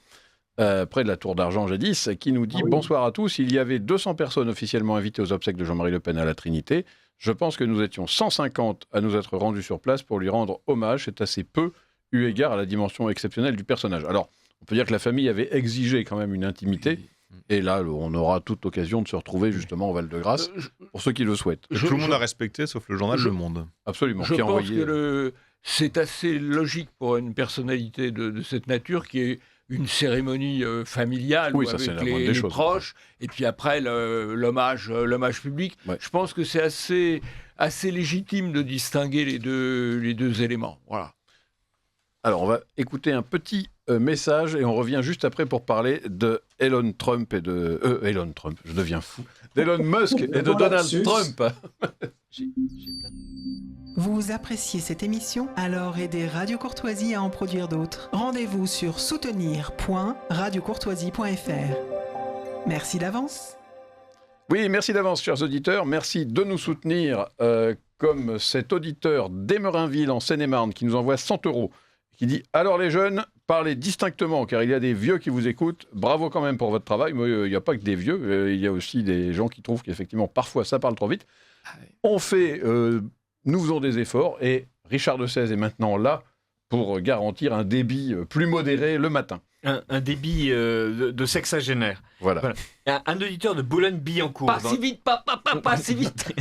près de la Tour d'Argent jadis, qui nous dit « Bonsoir à tous, il y avait 200 personnes officiellement invitées aux obsèques de Jean-Marie Le Pen à la Trinité. Je pense que nous étions 150 à nous être rendus sur place pour lui rendre hommage. C'est assez peu, eu égard à la dimension exceptionnelle du personnage. » Alors, on peut dire que la famille avait exigé quand même une intimité. Et là, on aura toute l'occasion de se retrouver justement au Val-de-Grâce, pour ceux qui le souhaitent. Tout le monde a respecté, sauf le journal Le Monde. Absolument. Je pense que c'est assez logique pour une personnalité de cette nature qui est une cérémonie familiale avec les proches, et puis après l'hommage public. Ouais. Je pense que c'est assez légitime de distinguer les deux éléments. Voilà. Alors, on va écouter un petit message et on revient juste après pour parler de Elon Trump et de... Elon Trump, je deviens fou. D'Elon Musk et de Donald Trump. Vous appréciez cette émission? Alors aidez Radio Courtoisie à en produire d'autres. Rendez-vous sur soutenir.radiocourtoisie.fr. Merci d'avance. Oui, merci d'avance, chers auditeurs. Merci de nous soutenir, comme cet auditeur d'Emerinville en Seine-et-Marne qui nous envoie 100 €, qui dit « Alors les jeunes, parlez distinctement, car il y a des vieux qui vous écoutent. Bravo quand même pour votre travail. Mais il n'y a pas que des vieux, il y a aussi des gens qui trouvent qu'effectivement, parfois, ça parle trop vite. On fait, nous faisons des efforts, et Richard de Sèze est maintenant là pour garantir un débit plus modéré le matin. Un débit de sexagénaire. Voilà. Un auditeur de Boulogne-Billancourt. Pas si vite, pas si vite.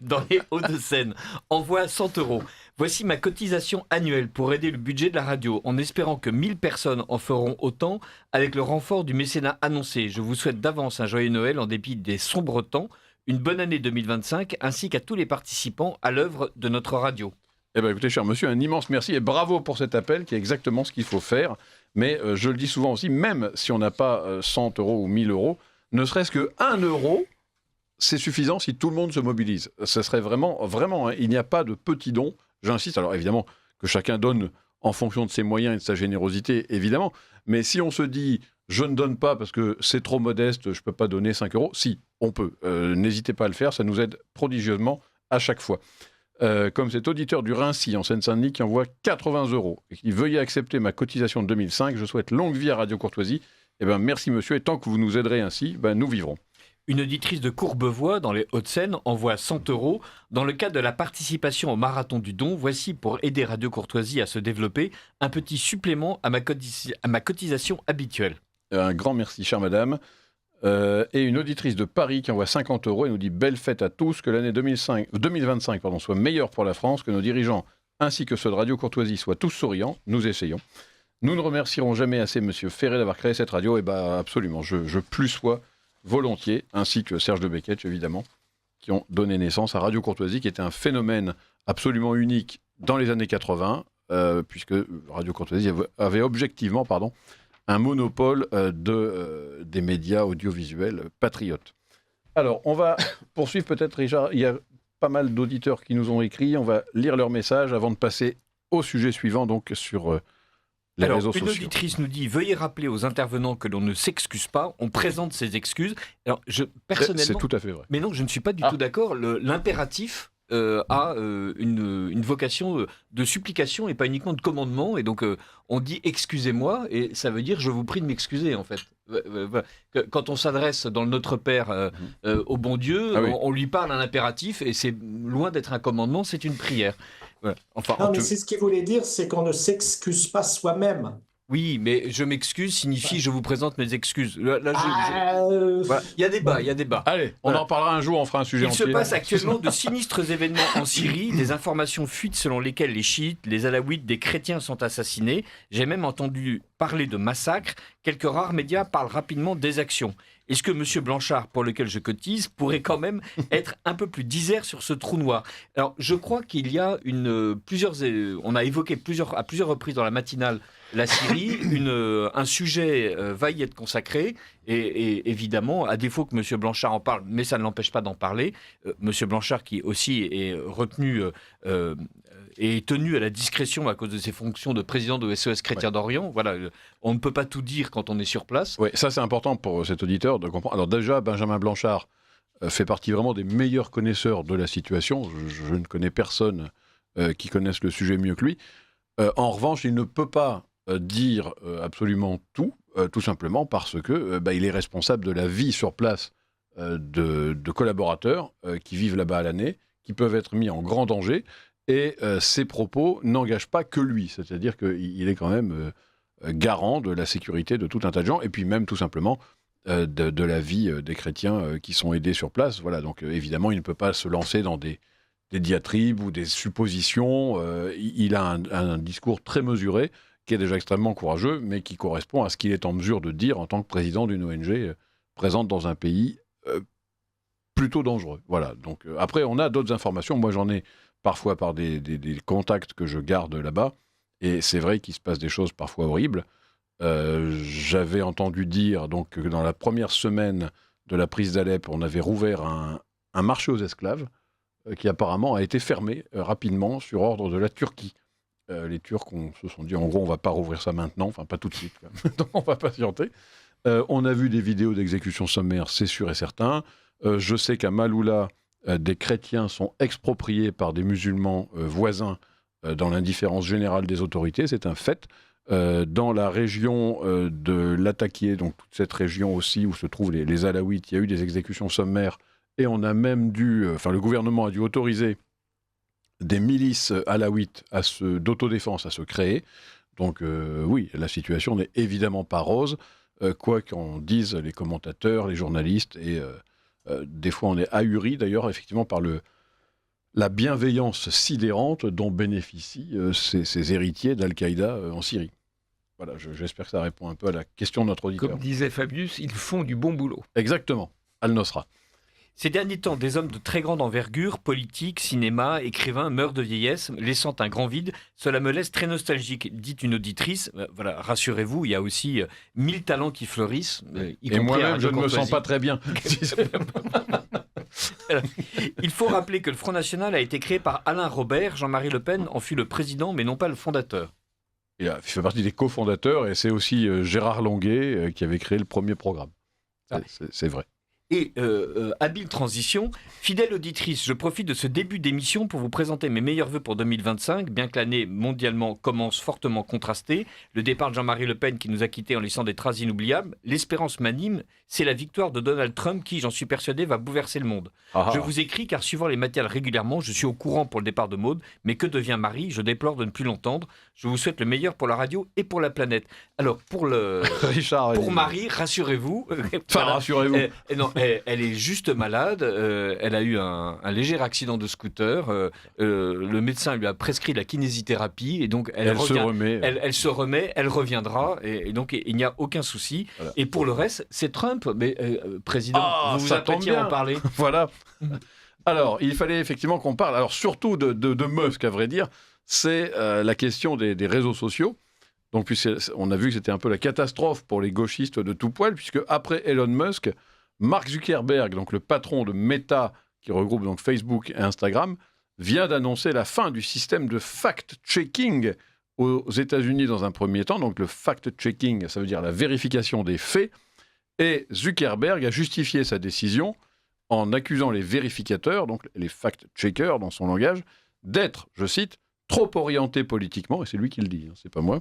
Dans les Hauts-de-Seine, envoie 100 €. Voici ma cotisation annuelle pour aider le budget de la radio, en espérant que 1000 personnes en feront autant avec le renfort du mécénat annoncé. Je vous souhaite d'avance un joyeux Noël en dépit des sombres temps, une bonne année 2025, ainsi qu'à tous les participants à l'œuvre de notre radio. Eh bien, écoutez, cher monsieur, un immense merci et bravo pour cet appel qui est exactement ce qu'il faut faire. Mais je le dis souvent aussi, même si on n'a pas 100 € ou 1000 €, ne serait-ce que 1 €, c'est suffisant si tout le monde se mobilise. Ce serait vraiment, hein, il n'y a pas de petits dons. J'insiste, alors évidemment, que chacun donne en fonction de ses moyens et de sa générosité, évidemment. Mais si on se dit, je ne donne pas parce que c'est trop modeste, je ne peux pas donner 5 €, si, on peut. N'hésitez pas à le faire, ça nous aide prodigieusement à chaque fois. Comme cet auditeur du Raincy en Seine-Saint-Denis qui envoie 80 € et qui veuillez accepter ma cotisation de 2005, je souhaite longue vie à Radio Courtoisie. Eh ben merci monsieur, et tant que vous nous aiderez ainsi, nous vivrons. Une auditrice de Courbevoie, dans les Hauts-de-Seine, envoie 100 € dans le cadre de la participation au Marathon du Don. Voici, pour aider Radio Courtoisie à se développer, un petit supplément à ma cotisation habituelle. Un grand merci, chère madame. Et une auditrice de Paris qui envoie 50 € et nous dit « Belle fête à tous, que l'année 2025 soit meilleure pour la France, que nos dirigeants ainsi que ceux de Radio Courtoisie soient tous souriants. Nous essayons. Nous ne remercierons jamais assez monsieur Ferré d'avoir créé cette radio. » Et absolument, je plus sois volontiers, ainsi que Serge de Becquetch, évidemment, qui ont donné naissance à Radio Courtoisie, qui était un phénomène absolument unique dans les années 80, puisque Radio Courtoisie avait objectivement, un monopole des médias audiovisuels patriotes. Alors, on va poursuivre peut-être, Richard. Il y a pas mal d'auditeurs qui nous ont écrit. On va lire leurs messages avant de passer au sujet suivant, donc sur les réseaux sociaux. Une auditrice nous dit « Veuillez rappeler aux intervenants que l'on ne s'excuse pas, on présente ses excuses. » Alors, personnellement... C'est tout à fait vrai. Mais non, je ne suis pas du tout d'accord. L'impératif a une vocation de supplication et pas uniquement de commandement. Et donc, on dit « excusez-moi » et ça veut dire « je vous prie de m'excuser » en fait. Quand on s'adresse dans le Notre Père au bon Dieu, on lui parle un impératif et c'est loin d'être un commandement, c'est une prière. Voilà. Enfin, non, mais c'est ce qu'il voulait dire, c'est qu'on ne s'excuse pas soi-même. Oui, mais je m'excuse signifie je vous présente mes excuses. Là, voilà. Il y a débat. Allez, on en parlera un jour, on fera un sujet entier. Il se passe actuellement de sinistres événements en Syrie. Des informations fuitent selon lesquelles les chiites, les alaouites, des chrétiens sont assassinés. J'ai même entendu parler de massacres. Quelques rares médias parlent rapidement des actions. Est-ce que M. Blanchard, pour lequel je cotise, pourrait quand même être un peu plus disert sur ce trou noir? Alors, je crois qu'il y a on a évoqué à plusieurs reprises dans la matinale la Syrie, un sujet va y être consacré, et évidemment, à défaut que M. Blanchard en parle, mais ça ne l'empêche pas d'en parler, M. Blanchard qui aussi est retenu et tenu à la discrétion à cause de ses fonctions de président de SOS Chrétien d'Orient. Voilà, on ne peut pas tout dire quand on est sur place. Oui, ça c'est important pour cet auditeur de comprendre. Alors déjà, Benjamin Blanchard fait partie vraiment des meilleurs connaisseurs de la situation. Je ne connais personne qui connaisse le sujet mieux que lui. En revanche, il ne peut pas dire absolument tout simplement parce que il est responsable de la vie sur place de collaborateurs qui vivent là-bas à l'année, qui peuvent être mis en grand danger. Et ses propos n'engagent pas que lui, c'est-à-dire qu'il est quand même garant de la sécurité de tout un tas de gens, et puis même tout simplement de la vie des chrétiens qui sont aidés sur place. Voilà, donc évidemment, il ne peut pas se lancer dans des diatribes ou des suppositions. Il a un discours très mesuré, qui est déjà extrêmement courageux, mais qui correspond à ce qu'il est en mesure de dire en tant que président d'une ONG présente dans un pays plutôt dangereux. Voilà, donc après, on a d'autres informations. Moi, j'en ai parfois par des contacts que je garde là-bas, et c'est vrai qu'il se passe des choses parfois horribles. J'avais entendu dire donc, que dans la première semaine de la prise d'Alep, on avait rouvert un marché aux esclaves qui apparemment a été fermé rapidement sur ordre de la Turquie. Les Turcs se sont dit, en gros, on ne va pas rouvrir ça maintenant, enfin pas tout de suite, donc on va patienter. On a vu des vidéos d'exécution sommaire, c'est sûr et certain. Je sais qu'à Maloula, des chrétiens sont expropriés par des musulmans voisins dans l'indifférence générale des autorités, c'est un fait. dans la région de Latakia, donc toute cette région aussi où se trouvent les Alaouites. Il y a eu des exécutions sommaires et on a même le gouvernement a dû autoriser des milices alaouites d'autodéfense à se créer. Donc oui, la situation n'est évidemment pas rose, quoi qu'en disent les commentateurs, les journalistes, et des fois on est ahuri d'ailleurs effectivement par la bienveillance sidérante dont bénéficient ces héritiers d'Al-Qaïda en Syrie. Voilà, j'espère que ça répond un peu à la question de notre auditeur. Comme disait Fabius, ils font du bon boulot. Exactement, Al-Nosra. Ces derniers temps, des hommes de très grande envergure, politiques, cinéma, écrivains, meurent de vieillesse, laissant un grand vide. Cela me laisse très nostalgique, dit une auditrice. Voilà, rassurez-vous, il y a aussi 1000 talents qui fleurissent. Et moi-même, je ne me sens pas très bien. Il faut rappeler que le Front National a été créé par Alain Robert. Jean-Marie Le Pen en fut le président, mais non pas le fondateur. Il fait partie des cofondateurs, et c'est aussi Gérard Longuet qui avait créé le premier programme. C'est vrai. Et habile transition, fidèle auditrice, je profite de ce début d'émission pour vous présenter mes meilleurs vœux pour 2025, bien que l'année mondialement commence fortement contrastée. Le départ de Jean-Marie Le Pen qui nous a quittés en laissant des traces inoubliables. L'espérance m'anime, c'est la victoire de Donald Trump qui, j'en suis persuadé, va bouleverser le monde. Je vous écris car suivant les matériels régulièrement, je suis au courant pour le départ de Maud, mais que devient Marie? Je déplore de ne plus l'entendre. Je vous souhaite le meilleur pour la radio et pour la planète. Alors, pour Richard, pour Marie, rassurez-vous. Enfin, rassurez-vous. Non, elle est juste malade. Elle a eu un léger accident de scooter. Le médecin lui a prescrit la kinésithérapie et donc elle se remet. Elle se remet, elle reviendra et donc il n'y a aucun souci. Voilà. Et pour le reste, c'est Trump, mais président, vous apprêtiez à en parler. Voilà. Alors, il fallait effectivement qu'on parle. Alors surtout de Musk, à vrai dire, c'est la question des réseaux sociaux. Donc, on a vu que c'était un peu la catastrophe pour les gauchistes de tout poil, puisque après Elon Musk, Mark Zuckerberg, donc le patron de Meta, qui regroupe donc Facebook et Instagram, vient d'annoncer la fin du système de fact-checking aux États-Unis dans un premier temps. Donc le fact-checking, ça veut dire la vérification des faits. Et Zuckerberg a justifié sa décision en accusant les vérificateurs, donc les fact-checkers dans son langage, d'être, je cite, trop orientés politiquement, et c'est lui qui le dit, hein, c'est pas moi.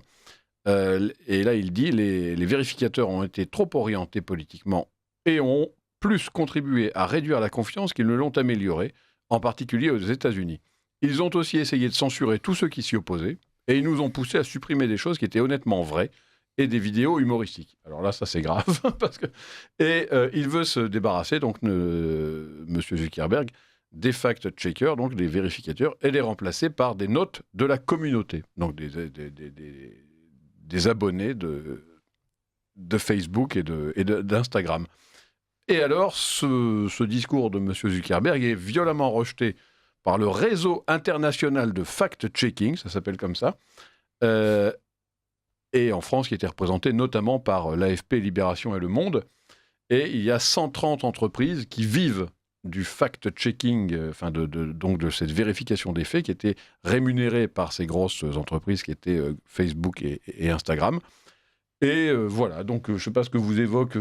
Et là, il dit les vérificateurs ont été trop orientés politiquement et ont plus contribué à réduire la confiance qu'ils ne l'ont améliorée, en particulier aux États-Unis. Ils ont aussi essayé de censurer tous ceux qui s'y opposaient, et ils nous ont poussé à supprimer des choses qui étaient honnêtement vraies, et des vidéos humoristiques. Alors là, ça c'est grave, parce que... Et il veut se débarrasser, donc, M. Zuckerberg, des fact-checkers, donc des vérificateurs, et les remplacer par des notes de la communauté, donc des abonnés de Facebook et d'Instagram. Et alors, ce discours de M. Zuckerberg est violemment rejeté par le réseau international de fact-checking, ça s'appelle comme ça, et en France, qui était représenté notamment par l'AFP, Libération et Le Monde. Et il y a 130 entreprises qui vivent du fact-checking, donc de cette vérification des faits, qui étaient rémunérées par ces grosses entreprises qui étaient Facebook et Instagram. Et voilà, donc je ne sais pas ce que vous évoque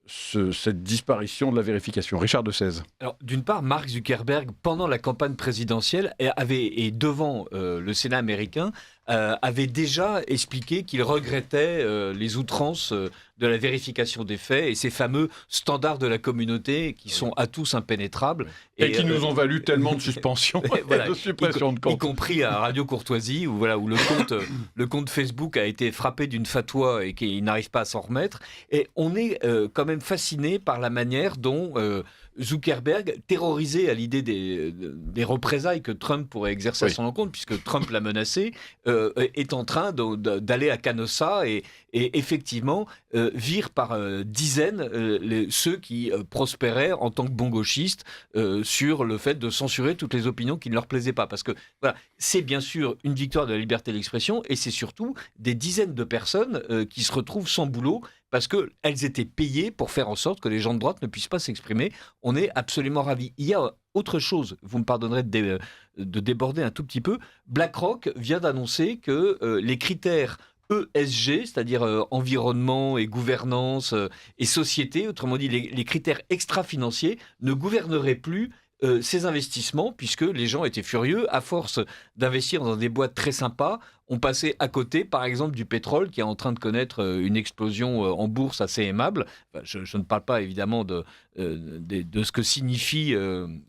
cette disparition de la vérification. Richard de Sèze. Alors, d'une part, Mark Zuckerberg, pendant la campagne présidentielle, et devant le Sénat américain, avait déjà expliqué qu'il regrettait les outrances de la vérification des faits et ces fameux standards de la communauté qui sont à tous impénétrables. Et qui nous ont valu tellement de suspensions et de suppression de comptes. Y compris à Radio Courtoisie, où le compte Facebook a été frappé d'une fatwa et qu'il n'arrive pas à s'en remettre. Et on est quand même fasciné par la manière dont Zuckerberg, terrorisé à l'idée des représailles que Trump pourrait exercer à son encontre, puisque Trump l'a menacé, est en train d'aller à Canossa et effectivement vire par dizaines ceux qui prospéraient en tant que bons gauchistes sur le fait de censurer toutes les opinions qui ne leur plaisaient pas. Parce que voilà, c'est bien sûr une victoire de la liberté d'expression et c'est surtout des dizaines de personnes qui se retrouvent sans boulot parce qu'elles étaient payées pour faire en sorte que les gens de droite ne puissent pas s'exprimer. On est absolument ravis. Il y a autre chose, vous me pardonnerez de déborder un tout petit peu. BlackRock vient d'annoncer que les critères ESG, c'est-à-dire environnement et gouvernance et société, autrement dit les critères extra-financiers, ne gouverneraient plus ces investissements, puisque les gens étaient furieux. À force d'investir dans des boîtes très sympas, on passait à côté, par exemple, du pétrole, qui est en train de connaître une explosion en bourse assez aimable. Enfin, je ne parle pas, évidemment, de ce que signifie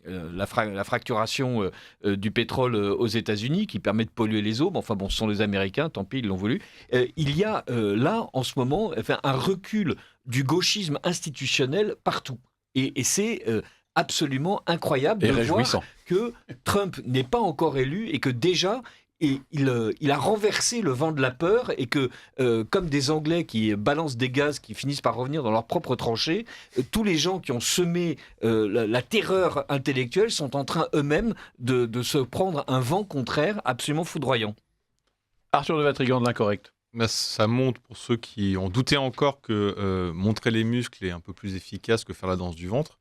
la fracturation du pétrole aux États-Unis, qui permet de polluer les eaux. Mais enfin, bon, ce sont les Américains, tant pis, ils l'ont voulu. Il y a là, en ce moment, un recul du gauchisme institutionnel partout. Et c'est absolument incroyable de voir que Trump n'est pas encore élu et que déjà il a renversé le vent de la peur et que comme des Anglais qui balancent des gaz qui finissent par revenir dans leur propre tranchée, tous les gens qui ont semé la terreur intellectuelle sont en train eux-mêmes de se prendre un vent contraire absolument foudroyant. Arthur de Vatrigan de l'Incorrect. Ça montre pour ceux qui ont douté encore que montrer les muscles est un peu plus efficace que faire la danse du ventre.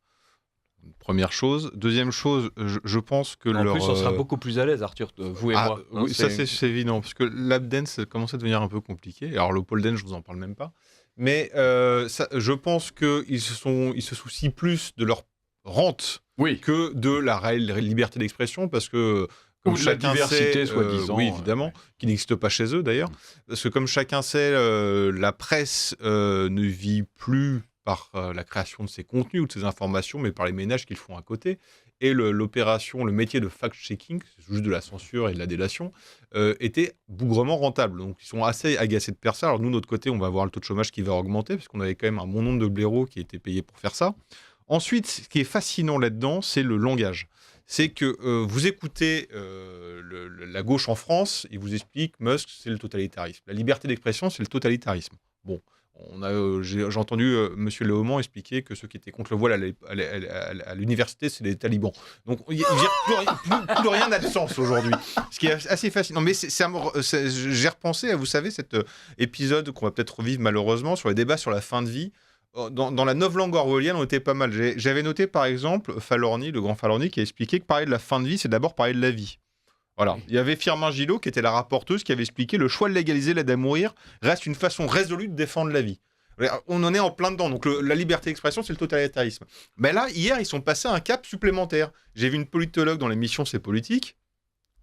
Première chose. Deuxième chose, je pense que en plus, on sera beaucoup plus à l'aise, Arthur, vous et moi. Oui, ça c'est évident, parce que lap dance commence à devenir un peu compliqué. Alors le pole dance, je vous en parle même pas. Mais je pense qu'ils se soucient plus de leur rente que de la liberté d'expression, parce que comme ou de la diversité, soi-disant. Oui, évidemment, qui n'existe pas chez eux d'ailleurs. Parce que comme chacun sait, la presse ne vit plus par la création de ses contenus ou de ses informations, mais par les ménages qu'ils font à côté. Et l'opération, le métier de fact-checking, c'est juste de la censure et de la délation, était bougrement rentable. Donc ils sont assez agacés de faire ça. Alors nous, de notre côté, on va avoir le taux de chômage qui va augmenter, parce qu'on avait quand même un bon nombre de blaireaux qui étaient payés pour faire ça. Ensuite, ce qui est fascinant là-dedans, c'est le langage. C'est que vous écoutez la gauche en France, il vous explique Musk, c'est le totalitarisme. La liberté d'expression, c'est le totalitarisme. Bon, j'ai entendu M. Léaumont expliquer que ceux qui étaient contre le voile à l'université, c'est les talibans. Donc, plus rien n'a de sens aujourd'hui. Ce qui est assez fascinant. Mais j'ai repensé à, vous savez, cet épisode qu'on va peut-être revivre malheureusement sur les débats sur la fin de vie. Dans la novlangue orwellienne, on était pas mal. J'avais noté, par exemple, Falorni, le grand Falorni, qui a expliqué que parler de la fin de vie, c'est d'abord parler de la vie. Voilà. Il y avait Firmin Gillot, qui était la rapporteuse, qui avait expliqué le choix de légaliser l'aide à mourir reste une façon résolue de défendre la vie. On en est en plein dedans. Donc la liberté d'expression, c'est le totalitarisme. Mais là, hier, ils sont passés à un cap supplémentaire. J'ai vu une politologue dans l'émission C'est politique,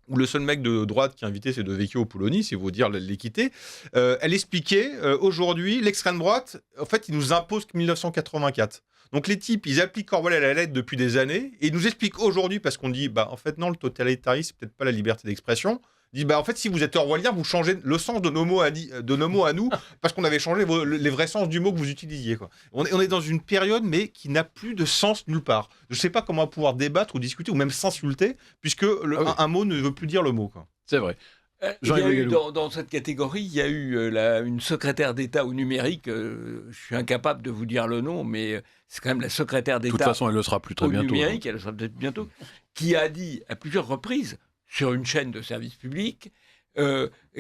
où le seul mec de droite qui a invité, c'est de Vecchio Poloni, c'est vous dire l'équité. Elle expliquait, aujourd'hui, l'extrême droite, en fait, ils nous imposent 1984. Donc les types, ils appliquent Orwell à la lettre depuis des années, et ils nous expliquent aujourd'hui, parce qu'on dit, en fait, non, le totalitarisme, c'est peut-être pas la liberté d'expression. Ils disent, en fait, si vous êtes orwellien, vous changez le sens de nos mots à nous, parce qu'on avait changé les vrais sens du mot que vous utilisiez, quoi. On est dans une période, mais qui n'a plus de sens nulle part. Je ne sais pas comment on va pouvoir débattre ou discuter, ou même s'insulter, puisque un mot ne veut plus dire le mot, quoi. C'est vrai. Il y a eu, dans cette catégorie, il y a eu une secrétaire d'État au numérique, je suis incapable de vous dire le nom, mais c'est quand même la secrétaire d'État. De toute façon, elle le sera plus très bientôt. Numérique, elle le sera peut-être bientôt, qui a dit à plusieurs reprises, sur une chaîne de service public,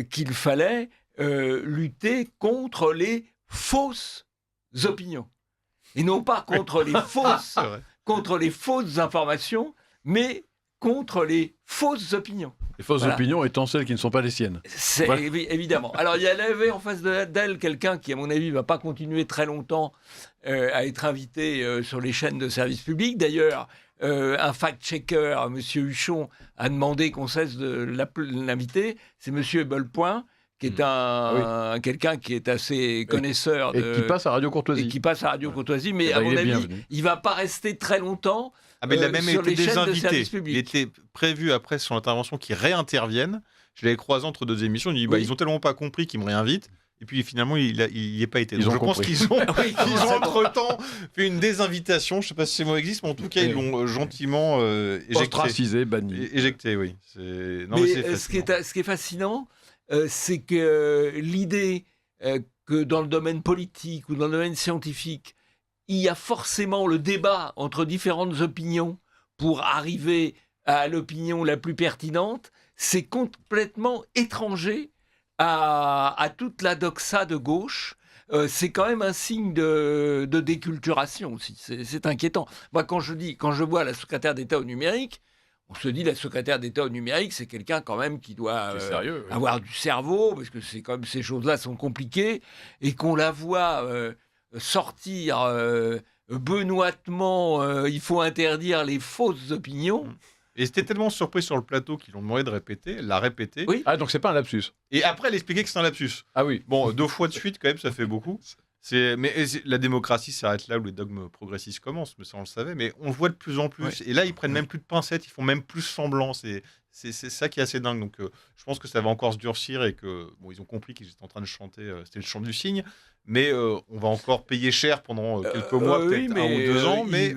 qu'il fallait lutter contre les fausses opinions. Et non pas contre les fausses informations, mais contre les fausses opinions. Les fausses opinions étant celles qui ne sont pas les siennes. Évidemment. Alors, il y avait en face d'elle quelqu'un qui, à mon avis, ne va pas continuer très longtemps à être invité sur les chaînes de service public. D'ailleurs, un fact-checker, M. Huchon, a demandé qu'on cesse de l'inviter. C'est M. Ebelpoint, qui est quelqu'un qui est assez connaisseur. Et qui passe à Radio Courtoisie. Mais à mon avis, il ne va pas rester très longtemps. Mais il a même été désinvité. De il était prévu après son intervention qu'il réintervienne. Je l'avais croisé entre deux émissions. Il dit ils ont tellement pas compris qu'ils me réinvitent. Et puis finalement, il n'y est pas été. Donc, je pense qu'ils ont entre-temps fait une désinvitation. Je ne sais pas si ces mots existent, mais en tout cas, ils l'ont gentiment éjecté. Ostracisé, banni. Éjecté, oui. Ce qui est fascinant, c'est que l'idée que dans le domaine politique ou dans le domaine scientifique, il y a forcément le débat entre différentes opinions pour arriver à l'opinion la plus pertinente, c'est complètement étranger à toute la doxa de gauche. C'est quand même un signe de déculturation aussi. C'est inquiétant. Moi, quand je vois la secrétaire d'État au numérique, on se dit la secrétaire d'État au numérique, c'est quelqu'un quand même qui doit avoir du cerveau, parce que c'est comme ces choses-là sont compliquées, et qu'on la voit sortir benoîtement, il faut interdire les fausses opinions. Et c'était tellement surpris sur le plateau qu'ils l'ont demandé de répéter, elle l'a répété. Oui. Ah, donc c'est pas un lapsus. Et après, elle expliquait que c'est un lapsus. Ah oui. Bon, 2 fois de suite, quand même, ça fait beaucoup. Mais la démocratie s'arrête là où les dogmes progressistes commencent, mais ça on le savait. Mais on le voit de plus en plus. Ouais. Et là, ils prennent même plus de pincettes, ils font même plus semblant. C'est ça qui est assez dingue. Donc, je pense que ça va encore se durcir et que bon, ils ont compris qu'ils étaient en train de chanter. C'était le chant du cygne. Mais on va encore payer cher pendant quelques mois, peut-être oui, 1 ou 2 ans. Mais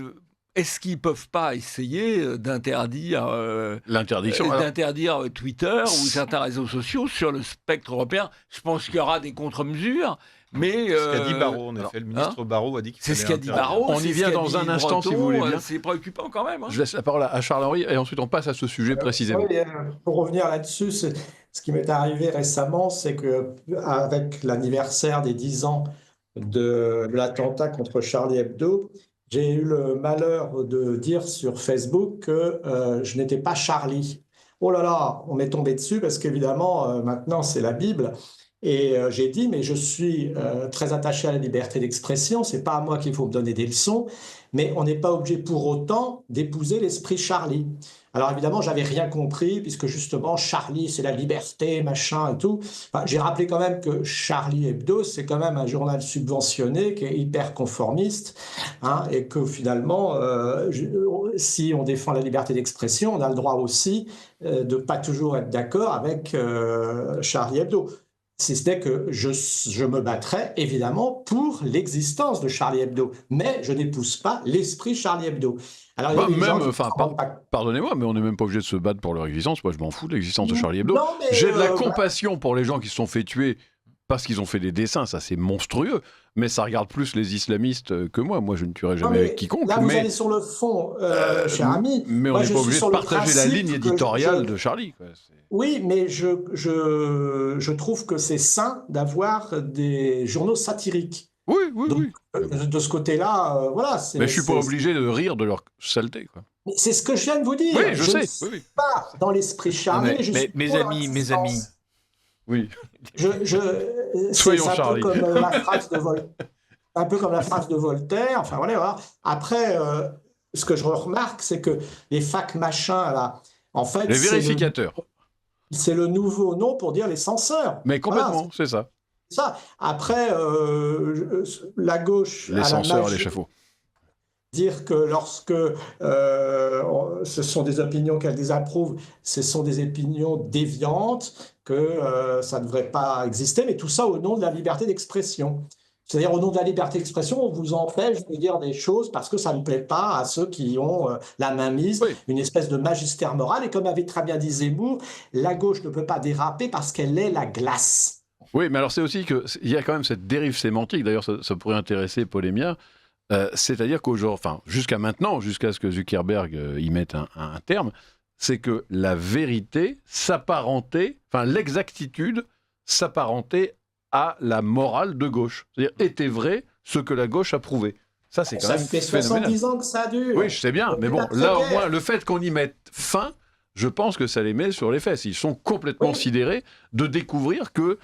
est-ce qu'ils ne peuvent pas essayer d'interdire L'interdiction. alors. d'interdire Twitter ou certains réseaux sociaux sur le spectre européen? Je pense qu'il y aura des contre-mesures, mais... ce qu'a dit Barrot, en effet. Le ministre Barrot a dit qu'il C'est ce fallait qu'a dit interdire. Barrot. On c'est y ce vient qu'a dans dit un instant, si Breton, vous voulez bien. C'est préoccupant quand même. Hein. Je laisse la parole à Charles-Henri et ensuite on passe à ce sujet précisément. Oui, pour revenir là-dessus, ce qui m'est arrivé récemment, c'est que avec l'anniversaire des 10 ans de l'attentat contre Charlie Hebdo, j'ai eu le malheur de dire sur Facebook que je n'étais pas Charlie. Oh là là, on m'est tombé dessus parce qu'évidemment, maintenant, c'est la Bible. Et j'ai dit, mais je suis très attaché à la liberté d'expression, c'est pas à moi qu'il faut me donner des leçons, mais on n'est pas obligé pour autant d'épouser l'esprit Charlie. Alors évidemment, j'avais rien compris, puisque justement, Charlie, c'est la liberté, machin et tout. Enfin, j'ai rappelé quand même que Charlie Hebdo, c'est quand même un journal subventionné qui est hyper conformiste, hein, et que finalement, si on défend la liberté d'expression, on a le droit aussi de pas toujours être d'accord avec Charlie Hebdo. Si ce n'est que je me battrai évidemment pour l'existence de Charlie Hebdo, mais je n'épouse pas l'esprit Charlie Hebdo. Alors, il y a des gens qui comprennent pas- Pardonnez-moi, mais on n'est même pas obligé de se battre pour leur existence. Moi, je m'en fous de l'existence de Charlie Hebdo. Non, mais, J'ai de la voilà. compassion pour les gens qui se sont fait tuer parce qu'ils ont fait des dessins, ça c'est monstrueux. Mais ça regarde plus les islamistes que moi. Moi, je ne tuerai Non, jamais mais quiconque. là, vous mais allez sur le fond, cher ami. mais on Moi, n'est je pas suis obligé sur de le partager la principe ligne que éditoriale je- de Charlie. quoi. Oui, mais je trouve que c'est sain d'avoir des journaux satiriques. Oui, oui, Donc, oui. de ce côté-là, voilà. Mais je suis pas obligé de rire de leur saleté. Quoi. Mais c'est ce que je viens de vous dire. Oui, je sais. ne Oui, suis oui. pas dans l'esprit Charlie. mais- je mais- suis mes pour leur amis, mes existence. amis. Oui. C'est Soyons un Charlie. peu comme la phrase de un peu comme la phrase de Voltaire. Enfin voilà. Après, ce que je remarque, c'est que les facs machins là, en fait, Les vérificateurs. c'est le nouveau nom pour dire les censeurs. Mais Voilà, complètement, c'est ça. c'est ça. Après, la gauche Les a la censeurs à magie l'échafaud. dire que lorsque ce sont des opinions qu'elle désapprouve, ce sont des opinions déviantes, que ça ne devrait pas exister, mais tout ça au nom de la liberté d'expression. C'est-à-dire au nom de la liberté d'expression, on vous empêche de dire des choses parce que ça ne plaît pas à ceux qui ont la main mise, Oui. une espèce de magistère moral. Et comme avait très bien dit Zemmour, la gauche ne peut pas déraper parce qu'elle est la glace. Oui, mais alors c'est aussi qu'il y a quand même cette dérive sémantique, d'ailleurs ça pourrait intéresser Paul et Mia, c'est-à-dire jusqu'à maintenant, jusqu'à ce que Zuckerberg y mette un terme, c'est que la vérité s'apparentait, l'exactitude s'apparentait à la morale de gauche. C'est-à-dire, était vrai ce que la gauche a prouvé. Ça, c'est quand Ça même fait phénoménal. 70 ans que ça dure. Oui, je sais bien, mais bon, là au moins, le fait qu'on y mette fin, je pense que ça les met sur les fesses. Ils sont complètement sidérés de découvrir que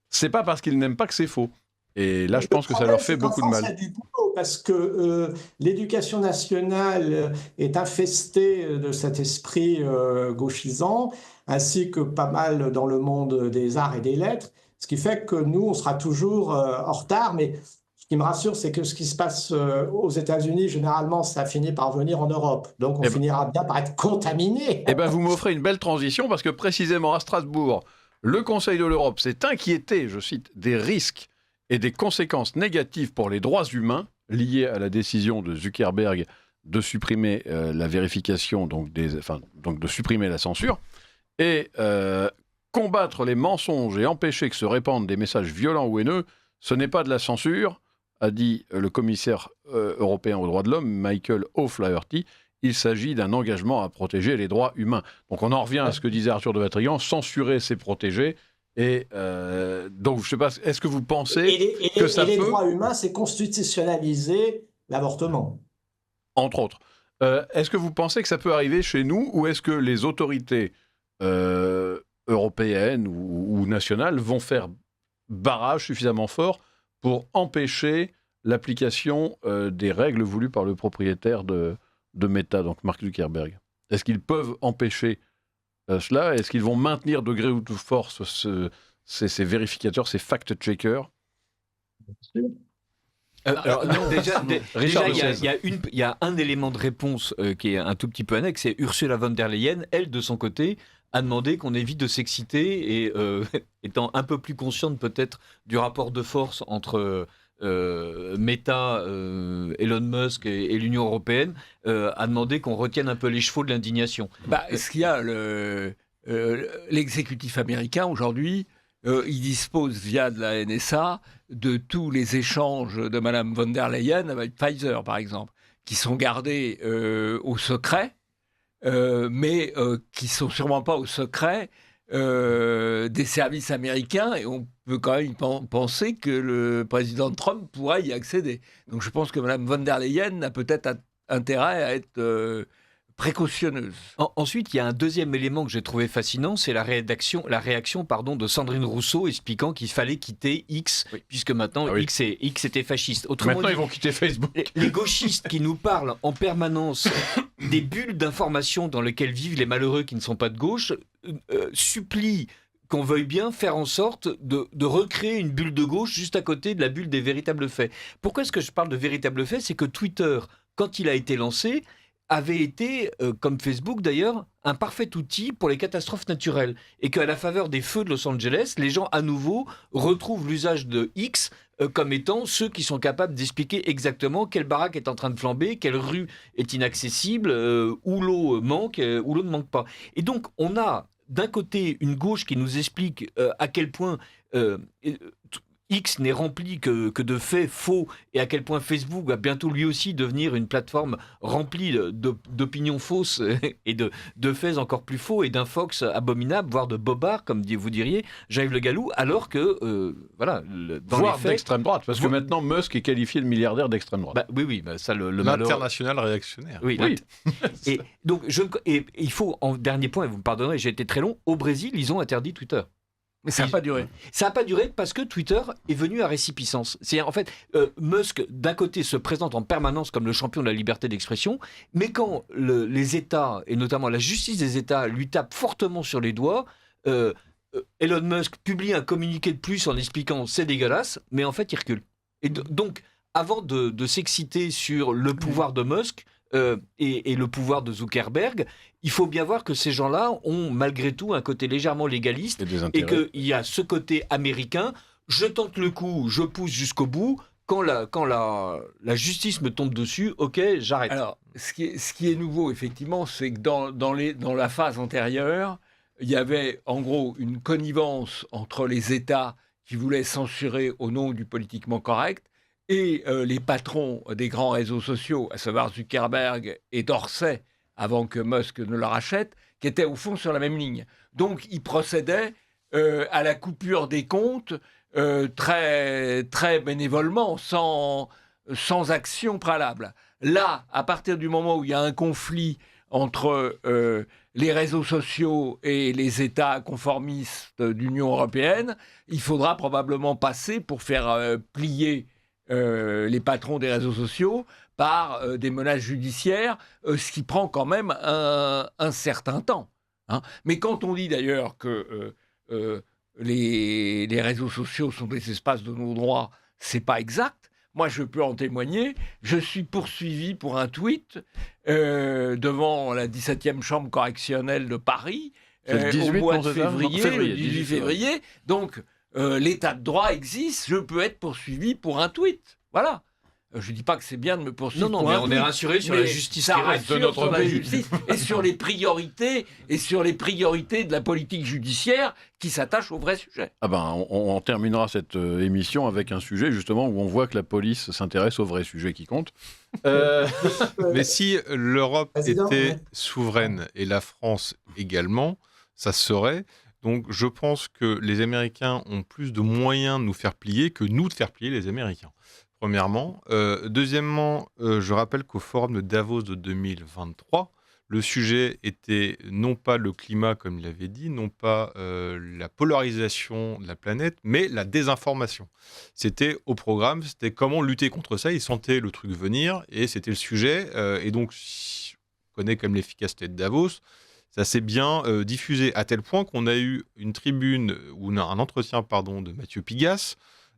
c'est pas parce qu'ils n'aiment pas que c'est faux. Et là, je pense que ça leur fait beaucoup de mal. Il y a du boulot parce que l'éducation nationale est infestée de cet esprit gauchisant, ainsi que pas mal dans le monde des arts et des lettres, ce qui fait que nous, on sera toujours en retard. Mais ce qui me rassure, c'est que ce qui se passe aux États-Unis, généralement, ça finit par venir en Europe. Donc, on finira bien par être contaminé. Eh bien, vous m'offrez une belle transition parce que précisément à Strasbourg, le Conseil de l'Europe s'est inquiété, je cite, des risques et des conséquences négatives pour les droits humains liées à la décision de Zuckerberg de supprimer la vérification, donc de supprimer la censure, et combattre les mensonges et empêcher que se répandent des messages violents ou haineux, ce n'est pas de la censure, a dit le commissaire européen aux droits de l'homme, Michael O'Flaherty. Il s'agit d'un engagement à protéger les droits humains. Donc on en revient à ce que disait Arthur de Vatrigan, censurer, c'est protéger. Et donc, je ne sais pas, est-ce que vous pensez que ça peut... les droits humains, c'est constitutionnaliser l'avortement. Entre autres. Est-ce que vous pensez que ça peut arriver chez nous ou est-ce que les autorités européennes ou nationales vont faire barrage suffisamment fort pour empêcher l'application des règles voulues par le propriétaire de Meta, donc Mark Zuckerberg. Est-ce qu'ils peuvent empêcher cela? Est-ce qu'ils vont maintenir de gré ou de force ces vérificateurs, ces fact-checkers? Déjà, il y a un élément de réponse qui est un tout petit peu annexe, c'est Ursula von der Leyen, elle, de son côté, a demandé qu'on évite de s'exciter et étant un peu plus consciente peut-être du rapport de force entre Meta, Elon Musk et l'Union européenne, a demandé qu'on retienne un peu les chevaux de l'indignation. Ce qu'il y a, l'exécutif américain aujourd'hui, il dispose via de la NSA de tous les échanges de Madame von der Leyen avec Pfizer, par exemple, qui sont gardés au secret, mais qui sont sûrement pas au secret des services américains, et on peut quand même penser que le président Trump pourra y accéder. Donc je pense que Mme von der Leyen a peut-être intérêt à être précautionneuse. Ensuite, il y a un deuxième élément que j'ai trouvé fascinant, c'est la réaction de Sandrine Rousseau expliquant qu'il fallait quitter X, puisque maintenant X était fasciste. Autrement Maintenant, dit, ils vont quitter Facebook. Les gauchistes qui nous parlent en permanence des bulles d'information dans lesquelles vivent les malheureux qui ne sont pas de gauche, supplient qu'on veuille bien faire en sorte de recréer une bulle de gauche juste à côté de la bulle des véritables faits. Pourquoi est-ce que je parle de véritables faits? C'est que Twitter, quand il a été lancé, avait été, comme Facebook d'ailleurs, un parfait outil pour les catastrophes naturelles. Et qu'à la faveur des feux de Los Angeles, les gens à nouveau retrouvent l'usage de X comme étant ceux qui sont capables d'expliquer exactement quelle baraque est en train de flamber, quelle rue est inaccessible, où l'eau manque, où l'eau ne manque pas. Et donc on a d'un côté une gauche qui nous explique à quel point X n'est rempli que de faits faux et à quel point Facebook va bientôt lui aussi devenir une plateforme remplie d'opinions fausses et de faits encore plus faux et d'infox abominables, voire de bobards, comme vous diriez, Jean-Yves Le Gallou, alors que, dans voire les faits... d'extrême droite, parce que maintenant Musk est qualifié de milliardaire d'extrême droite. Ça, le L'international réactionnaire. Oui. Et donc, il faut, en dernier point, et vous me pardonnerez, j'ai été très long, au Brésil, ils ont interdit Twitter. Mais ça n'a pas duré. Ça n'a pas duré parce que Twitter est venu à récipicence. C'est en fait, Musk, d'un côté, se présente en permanence comme le champion de la liberté d'expression, mais quand les États, et notamment la justice des États, lui tapent fortement sur les doigts, Elon Musk publie un communiqué de plus en expliquant c'est dégueulasse, mais en fait, il recule. Et donc, avant de s'exciter sur le pouvoir de Musk, et le pouvoir de Zuckerberg, il faut bien voir que ces gens-là ont malgré tout un côté légèrement légaliste et qu'il y a ce côté américain, je tente le coup, je pousse jusqu'au bout, quand la justice me tombe dessus, ok, j'arrête. Alors, ce qui est nouveau, effectivement, c'est que dans la phase antérieure, il y avait en gros une connivence entre les États qui voulaient censurer au nom du politiquement correct et les patrons des grands réseaux sociaux, à savoir Zuckerberg et Dorsey, avant que Musk ne le rachète, qui étaient au fond sur la même ligne. Donc, ils procédaient à la coupure des comptes très, très bénévolement, sans action préalable. Là, à partir du moment où il y a un conflit entre les réseaux sociaux et les États conformistes de l'Union européenne, il faudra probablement passer pour faire plier les patrons des réseaux sociaux par des menaces judiciaires, ce qui prend quand même un certain temps. Hein. Mais quand on dit d'ailleurs que les réseaux sociaux sont des espaces de non-droit, c'est pas exact. Moi, je peux en témoigner. Je suis poursuivi pour un tweet devant la 17e chambre correctionnelle de Paris au mois de février, le 18 février. Donc, l'état de droit existe. Je peux être poursuivi pour un tweet. Voilà. Je ne dis pas que c'est bien de me poursuivre. Non, mais on est rassuré sur la justice qui reste de notre pays. Et sur les priorités de la politique judiciaire qui s'attachent au vrai sujet. On terminera cette émission avec un sujet justement où on voit que la police s'intéresse au vrai sujet qui compte. Mais si l'Europe était souveraine et la France également, ça serait. Donc je pense que les Américains ont plus de moyens de nous faire plier que nous de faire plier les Américains. Premièrement. Deuxièmement, je rappelle qu'au forum de Davos de 2023, Le sujet était non pas le climat, comme il avait dit, non pas la polarisation de la planète, mais la désinformation. C'était au programme, c'était comment lutter contre ça. Il sentait le truc venir et c'était le sujet. Et donc, on connaît comme l'efficacité de Davos. Ça s'est bien diffusé à tel point qu'on a eu une tribune ou un entretien de Mathieu Pigasse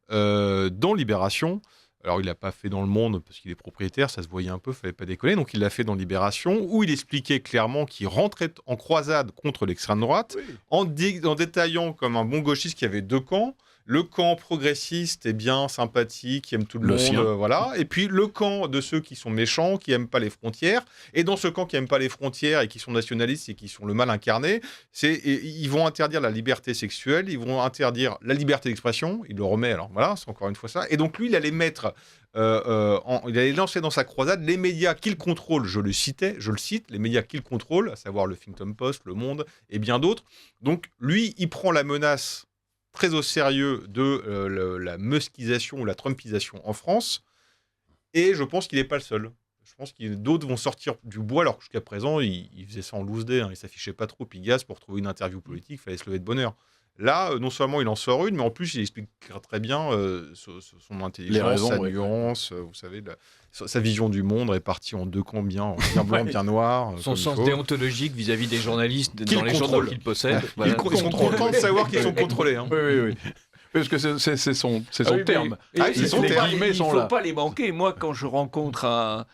dans Libération. Alors, il l'a pas fait dans Le Monde parce qu'il est propriétaire, ça se voyait un peu, fallait pas déconner. Donc, il l'a fait dans Libération, où il expliquait clairement qu'il rentrait en croisade contre l'extrême droite, en détaillant comme un bon gauchiste qu'il y avait deux camps. Le camp progressiste est bien sympathique, qui aime tout le monde, voilà. Et puis le camp de ceux qui sont méchants, qui n'aiment pas les frontières. Et dans ce camp qui n'aime pas les frontières et qui sont nationalistes et qui sont le mal incarné, ils vont interdire la liberté sexuelle, ils vont interdire la liberté d'expression. Il le remet, alors voilà, c'est encore une fois ça. Et donc lui, il allait mettre, il allait lancer dans sa croisade les médias qu'il contrôle. Je le cite, les médias qu'il contrôle, à savoir le Huffington Post, Le Monde et bien d'autres. Donc lui, il prend la menace très au sérieux de la muskisation ou la trumpisation en France, et je pense qu'il n'est pas le seul. Je pense que d'autres vont sortir du bois, alors que jusqu'à présent, il faisait ça en loose day, il ne s'affichait pas trop. Pigasse, pour trouver une interview politique, il fallait se lever de bonne heure. Là, non seulement il en sort une, mais en plus, il explique très bien son intelligence, sa nuance, vous savez, sa vision du monde répartie en deux camps bien blanc, bien noir. Son sens déontologique vis-à-vis des journalistes dans les journaux qu'il possède. Voilà. Ils sont contents de savoir qu'ils sont contrôlés. Hein. Oui. Parce que c'est son terme. Il ne faut pas les manquer. Moi, quand je rencontre un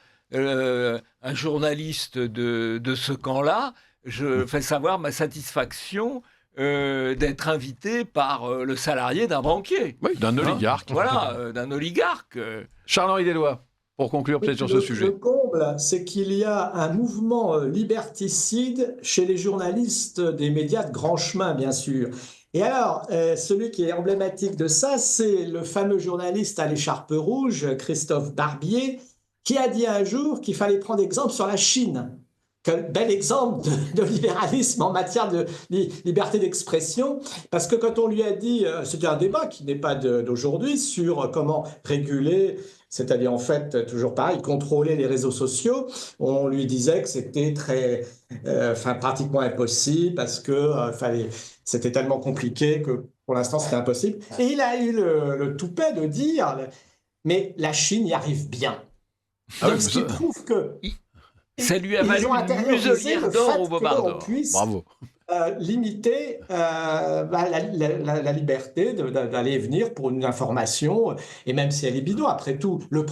journaliste de ce camp-là, je fais savoir ma satisfaction d'être invité par le salarié d'un banquier. Oui, d'un oligarque. Voilà, d'un oligarque. Charles-Henri Deloy, pour conclure peut-être sur ce sujet. Le comble, c'est qu'il y a un mouvement liberticide chez les journalistes des médias de grand chemin, bien sûr. Et alors, celui qui est emblématique de ça, c'est le fameux journaliste à l'écharpe rouge, Christophe Barbier, qui a dit un jour qu'il fallait prendre exemple sur la Chine. Quel bel exemple de libéralisme en matière de liberté d'expression, parce que quand on lui a dit, c'était un débat qui n'est pas d'aujourd'hui, sur comment réguler, c'est-à-dire en fait, toujours pareil, contrôler les réseaux sociaux, on lui disait que c'était pratiquement impossible, parce que c'était tellement compliqué que pour l'instant c'était impossible. Et il a eu le toupet de dire, mais la Chine y arrive bien. Donc ce qui prouve que... Ça lui a valu une muselière d'or au Bobardor. Bravo. Limiter la liberté d'aller et venir pour une information, et même si elle est bidon. Après tout, un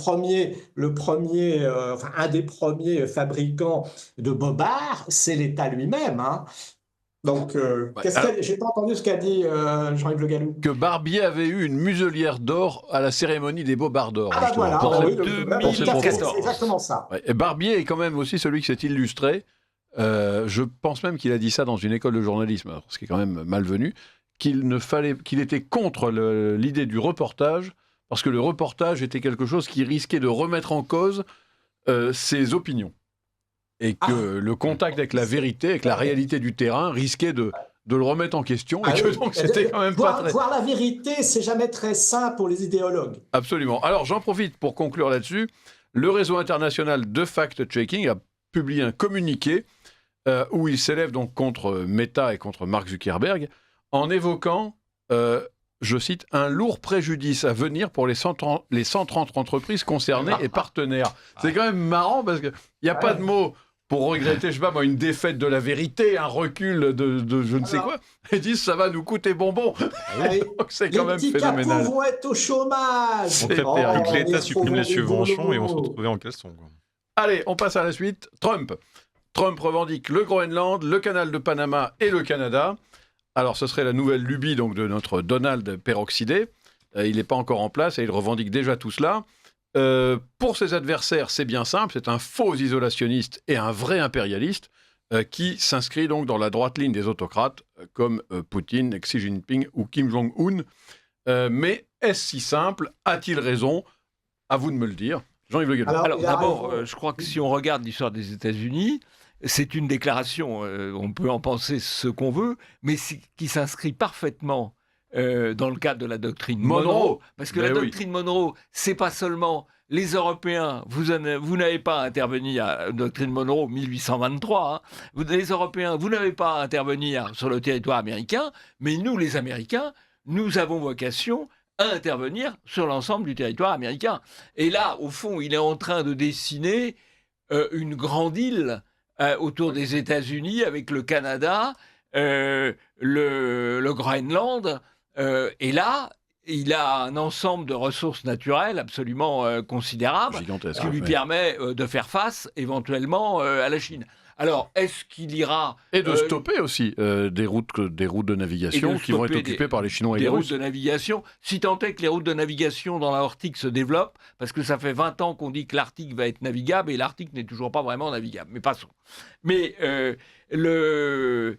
des premiers fabricants de bobards, c'est l'État lui-même. Hein. Donc, j'ai pas entendu ce qu'a dit Jean-Yves Le Gallou. Que Barbier avait eu une muselière d'or à la cérémonie des Bobards d'or. Ah voilà, c'est exactement ça. Ouais, et Barbier est quand même aussi celui qui s'est illustré. Je pense même qu'il a dit ça dans une école de journalisme, ce qui est quand même malvenu, qu'il était contre l'idée du reportage, parce que le reportage était quelque chose qui risquait de remettre en cause ses opinions. Et que le contact avec la vérité, avec la réalité du terrain, risquait de le remettre en question. Et que donc c'était quand même pas très... Voir la vérité, c'est jamais très sain pour les idéologues. Absolument. Alors j'en profite pour conclure là-dessus. Le réseau international de fact-checking a publié un communiqué où il s'élève donc contre Meta et contre Mark Zuckerberg en évoquant, je cite, un lourd préjudice à venir pour les 130 entreprises concernées et partenaires. C'est quand même marrant parce qu'il n'y a pas de mots pour regretter, je sais pas moi, une défaite de la vérité, un recul de je ne sais quoi. Ils disent ça va nous coûter bonbon. Donc c'est quand même phénoménal. Les petits vont être au chômage. C'est terrible. L'État supprime les subventions et on se retrouve en caleçon. Allez, on passe à la suite. Trump revendique le Groenland, le canal de Panama et le Canada. Alors, ce serait la nouvelle lubie donc, de notre Donald peroxydé. Il n'est pas encore en place et il revendique déjà tout cela. Pour ses adversaires, c'est bien simple. C'est un faux isolationniste et un vrai impérialiste qui s'inscrit donc dans la droite ligne des autocrates comme Poutine, Xi Jinping ou Kim Jong-un. Mais est-ce si simple? A-t-il raison? À vous de me le dire. Jean-Yves Le Gallou. Alors d'abord, je crois que si on regarde l'histoire des États-Unis, c'est une déclaration, on peut en penser ce qu'on veut, mais qui s'inscrit parfaitement dans le cadre de la doctrine Monroe. Parce que la doctrine Monroe, c'est pas seulement les Européens, vous n'avez pas à intervenir, doctrine Monroe 1823, les Européens, vous n'avez pas à intervenir sur le territoire américain, mais nous, les Américains, nous avons vocation à intervenir sur l'ensemble du territoire américain. Et là, au fond, il est en train de dessiner une grande île autour des États-Unis avec le Canada, le Groenland, et là, il a un ensemble de ressources naturelles absolument considérables qui lui permet de faire face éventuellement à la Chine. Alors, est-ce qu'il ira... Et de stopper aussi des routes de navigation qui vont être occupées par les Chinois et les Russes. Des routes de navigation, si tant est que les routes de navigation dans l'Arctique se développent, parce que ça fait 20 ans qu'on dit que l'Arctique va être navigable et l'Arctique n'est toujours pas vraiment navigable. Mais passons. Mais ce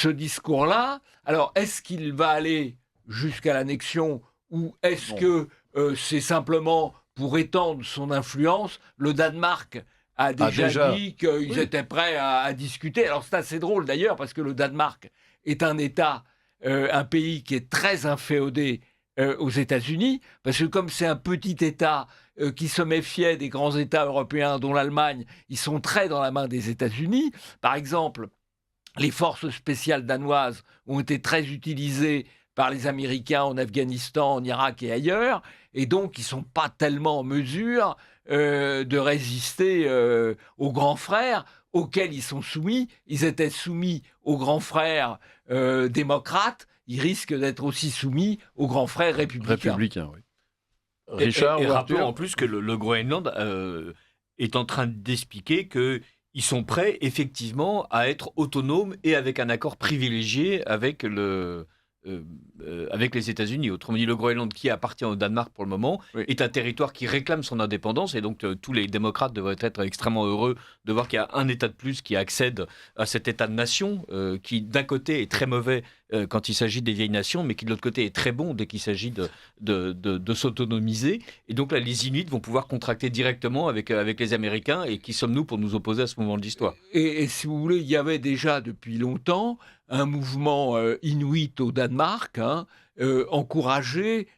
discours-là, alors est-ce qu'il va aller jusqu'à l'annexion ou est-ce que c'est simplement pour étendre son influence? Le Danemark a déjà dit qu'ils étaient prêts à discuter. Alors c'est assez drôle d'ailleurs parce que le Danemark est un État, un pays qui est très inféodé aux États-Unis, parce que comme c'est un petit État qui se méfiait des grands États européens, dont l'Allemagne, ils sont très dans la main des États-Unis. Par exemple, les forces spéciales danoises ont été très utilisées par les Américains en Afghanistan, en Irak et ailleurs, et donc ils ne sont pas tellement en mesure de résister aux grands frères auxquels ils sont soumis. Ils étaient soumis aux grands frères démocrates, ils risquent d'être aussi soumis aux grands frères républicains. Oui. Richard, et rappelons en plus que le Groenland est en train d'expliquer qu'ils sont prêts effectivement à être autonomes et avec un accord privilégié avec les États-Unis. Autrement dit, le Groenland, qui appartient au Danemark pour le moment, est un territoire qui réclame son indépendance, et donc tous les démocrates devraient être extrêmement heureux de voir qu'il y a un État de plus qui accède à cet État de nation, qui d'un côté est très mauvais quand il s'agit des vieilles nations, mais qui de l'autre côté est très bon dès qu'il s'agit de s'autonomiser. Et donc là, les Inuits vont pouvoir contracter directement avec les Américains, et qui sommes-nous pour nous opposer à ce moment de l'histoire? Et si vous voulez, il y avait déjà depuis longtemps un mouvement inuit au Danemark, encouragé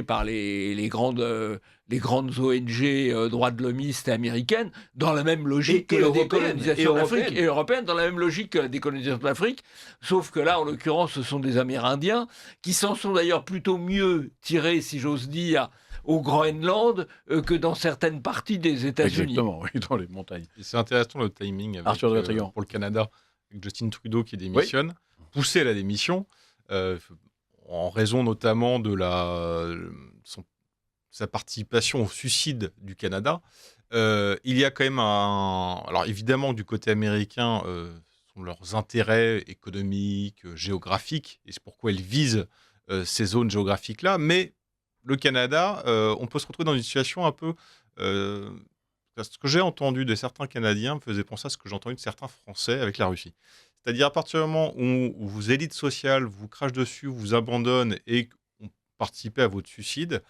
par les grandes ONG droits de l'hommiste américaines, dans la même logique que la décolonisation d'Afrique, et européenne, dans la même logique que la décolonisation d'Afrique, sauf que là, en l'occurrence, ce sont des Amérindiens, qui s'en sont d'ailleurs plutôt mieux tirés, si j'ose dire, au Groenland que dans certaines parties des États-Unis. Exactement, oui, dans les montagnes. Et c'est intéressant le timing avec, Arthur de Vatrigan. pour le Canada, avec Justin Trudeau qui démissionne, poussé à la démission, en raison notamment de sa participation au suicide du Canada. Il y a quand même alors évidemment du côté américain, sont leurs intérêts économiques, géographiques, et c'est pourquoi ils visent ces zones géographiques-là, mais le Canada, on peut se retrouver dans une situation un peu... ce que j'ai entendu de certains Canadiens me faisait penser à ce que j'ai entendu de certains Français avec la Russie. C'est-à-dire à partir du moment où vos élites sociales vous crachent dessus, vous abandonnent et ont participé à votre suicide,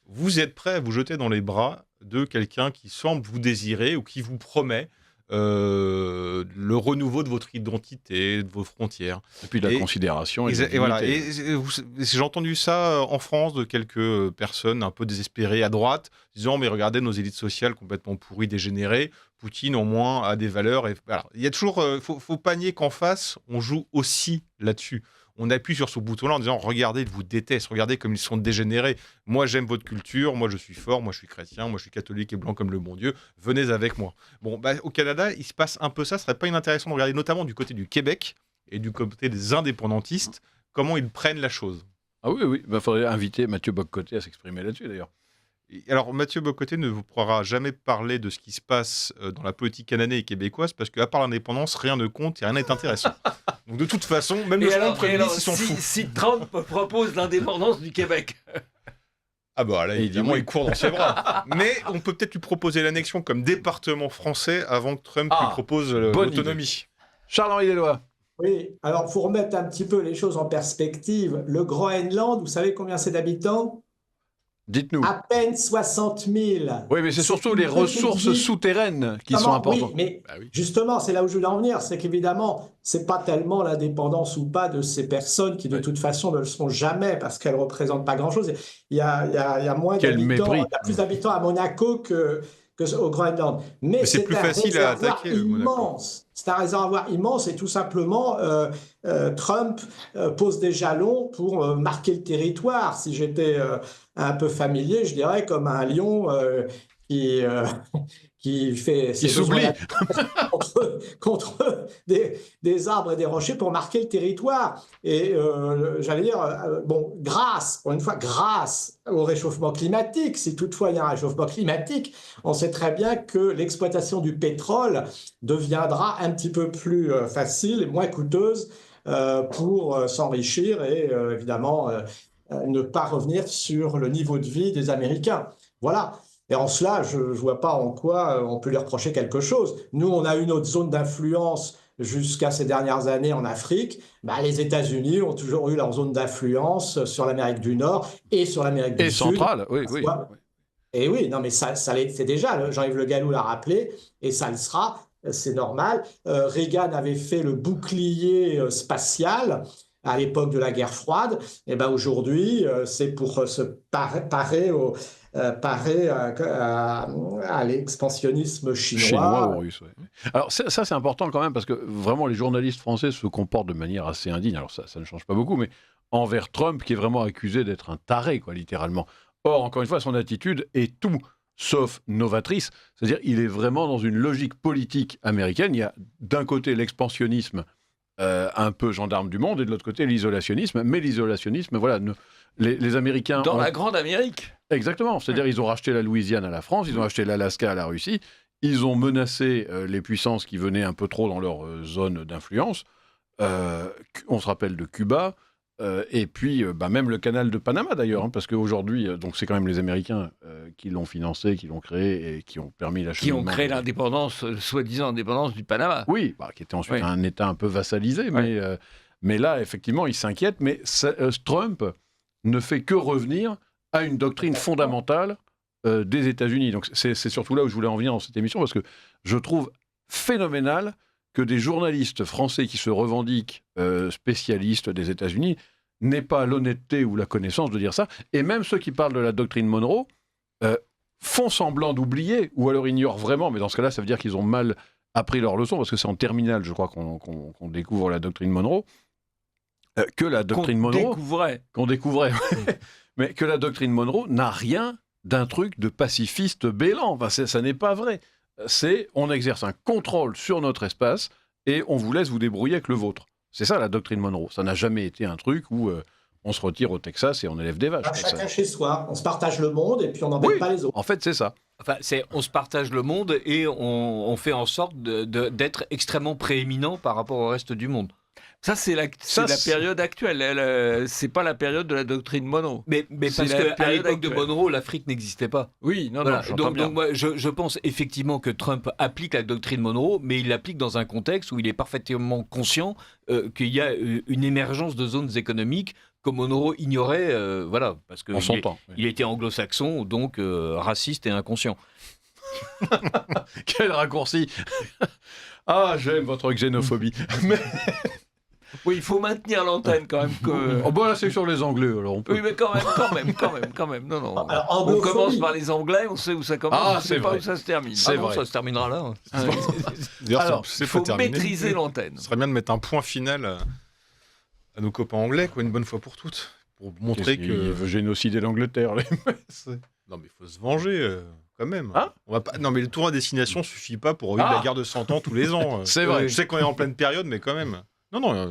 vous êtes prêt à vous jeter dans les bras de quelqu'un qui semble vous désirer ou qui vous promet le renouveau de votre identité, de vos frontières. Et puis de la considération. Et voilà. Et j'ai entendu ça en France de quelques personnes un peu désespérées à droite, disant mais regardez nos élites sociales complètement pourries, dégénérées. Poutine au moins a des valeurs. Et voilà. Il y a toujours, faut pas nier qu'en face, on joue aussi là-dessus. On appuie sur ce bouton-là en disant regardez, ils vous détestent, regardez comme ils sont dégénérés. Moi, j'aime votre culture, moi, je suis fort, moi, je suis chrétien, moi, je suis catholique et blanc comme le bon Dieu, venez avec moi. Bon, au Canada, il se passe un peu ça. Ce serait pas inintéressant de regarder, notamment du côté du Québec et du côté des indépendantistes, comment ils prennent la chose. Ah oui. Il faudrait inviter Mathieu Bock-Côté à s'exprimer là-dessus, d'ailleurs. Alors, Mathieu Bock-Côté ne vous pourra jamais parler de ce qui se passe dans la politique canadienne et québécoise parce qu'à part l'indépendance, rien ne compte et rien n'est intéressant. Donc, de toute façon, même le Premier ministre s'en fout. Si Trump propose l'indépendance du Québec. Ah bah là, évidemment, il court dans ses bras. Mais on peut peut-être lui proposer l'annexion comme département français avant que Trump lui propose l'autonomie. Charles-Henri Deslois. Oui, alors pour remettre un petit peu les choses en perspective, le Groenland, vous savez combien c'est d'habitants ? Dites-nous. À peine 60 000. Oui, mais c'est surtout les ressources souterraines qui sont importantes. Oui, mais Bah oui. justement, c'est là où je voulais en venir, c'est qu'évidemment, c'est pas tellement l'indépendance ou pas de ces personnes qui, de toute façon, ne le seront jamais parce qu'elles représentent pas grand-chose. Il y a moins Quel d'habitants, mépris. il y a plus d'habitants à Monaco que au Groenland. Mais c'est plus facile à attaquer, Monaco. immense. C'est un réservoir immense et tout simplement, Trump pose des jalons pour marquer le territoire. Si j'étais un peu familier, je dirais comme un lion qui, qui fait Qui ses besoins s'oublie. contre des arbres et des rochers pour marquer le territoire. Et j'allais dire, bon, pour une fois, grâce au réchauffement climatique, si toutefois il y a un réchauffement climatique, on sait très bien que l'exploitation du pétrole deviendra un petit peu plus facile et moins coûteuse pour s'enrichir et évidemment ne pas revenir sur le niveau de vie des Américains. Voilà. Et en cela, je ne vois pas en quoi on peut lui reprocher quelque chose. Nous, on a eu notre zone d'influence jusqu'à ces dernières années en Afrique. Bah, les États-Unis ont toujours eu leur zone d'influence sur l'Amérique du Nord et sur l'Amérique du Et Sud. centrale, oui, oui. Et oui, non, mais ça c'est déjà, Jean-Yves Le Gallou l'a rappelé, et ça le sera, c'est normal. Reagan avait fait le bouclier spatial à l'époque de la guerre froide. Et ben aujourd'hui, c'est pour se parer à l'expansionnisme Chinois ou russe, oui. Alors ça c'est important quand même parce que vraiment les journalistes français se comportent de manière assez indigne. Alors ça ne change pas beaucoup, mais envers Trump qui est vraiment accusé d'être un taré, quoi, littéralement. Or, encore une fois, son attitude est tout sauf novatrice. C'est-à-dire il est vraiment dans une logique politique américaine. Il y a d'un côté l'expansionnisme un peu gendarme du monde et de l'autre côté l'isolationnisme. Mais l'isolationnisme, voilà, les Américains... Dans la grande Amérique. Exactement, c'est-à-dire ils ont racheté la Louisiane à la France, ils ont acheté l'Alaska à la Russie, ils ont menacé les puissances qui venaient un peu trop dans leur zone d'influence. On se rappelle de Cuba, et puis même le canal de Panama d'ailleurs, hein, parce qu'aujourd'hui, donc c'est quand même les Américains qui l'ont financé, qui l'ont créé et qui ont permis l'acheminement. Qui ont créé l'indépendance, soi-disant indépendance du Panama. Oui, qui était ensuite un État un peu vassalisé, mais là, effectivement, il s'inquiète, mais Trump ne fait que revenir à une doctrine fondamentale des États-Unis. Donc c'est surtout là où je voulais en venir dans cette émission, parce que je trouve phénoménal que des journalistes français qui se revendiquent spécialistes des États-Unis n'aient pas l'honnêteté ou la connaissance de dire ça. Et même ceux qui parlent de la doctrine Monroe font semblant d'oublier, ou alors ignorent vraiment, mais dans ce cas-là, ça veut dire qu'ils ont mal appris leur leçon, parce que c'est en terminale, je crois, qu'on découvre la doctrine Monroe, que la doctrine Monroe... Qu'on découvrait. Mais que la doctrine Monroe n'a rien d'un truc de pacifiste bélant. Enfin, ça n'est pas vrai. On exerce un contrôle sur notre espace et on vous laisse vous débrouiller avec le vôtre. C'est ça la doctrine Monroe. Ça n'a jamais été un truc où on se retire au Texas et on élève des vaches. Chacun chez soi. On se partage le monde et puis on n'embête pas les autres. En fait, c'est ça. Enfin, on se partage le monde et on fait en sorte d'être extrêmement prééminent par rapport au reste du monde. Ça, c'est la période actuelle. C'est pas la période de la doctrine Monroe. Mais parce qu'à l'époque de Monroe, l'Afrique n'existait pas. Oui, non, voilà. Donc moi, je pense effectivement que Trump applique la doctrine Monroe, mais il l'applique dans un contexte où il est parfaitement conscient qu'il y a une émergence de zones économiques que Monroe ignorait, parce que il était anglo-saxon, donc raciste et inconscient. Quel raccourci. Ah, j'aime votre xénophobie. Mais... Oui, il faut maintenir l'antenne quand même. Là, c'est sur les Anglais, alors on peut. Oui, mais quand même. Non. Alors, on commence par les Anglais, on sait où ça commence, on ne sait pas où ça se termine. C'est vrai. Ça se terminera là. D'ailleurs, il faut maîtriser l'antenne. Ce serait bien de mettre un point final à nos copains anglais, une bonne fois pour toutes, pour montrer qu'il veut génocider l'Angleterre. Non, mais il faut se venger. Quand même. Hein, non, mais le tour à destination suffit pas pour vivre la guerre de 100 ans tous les ans. C'est vrai. Je sais qu'on est en pleine période, mais quand même. Non.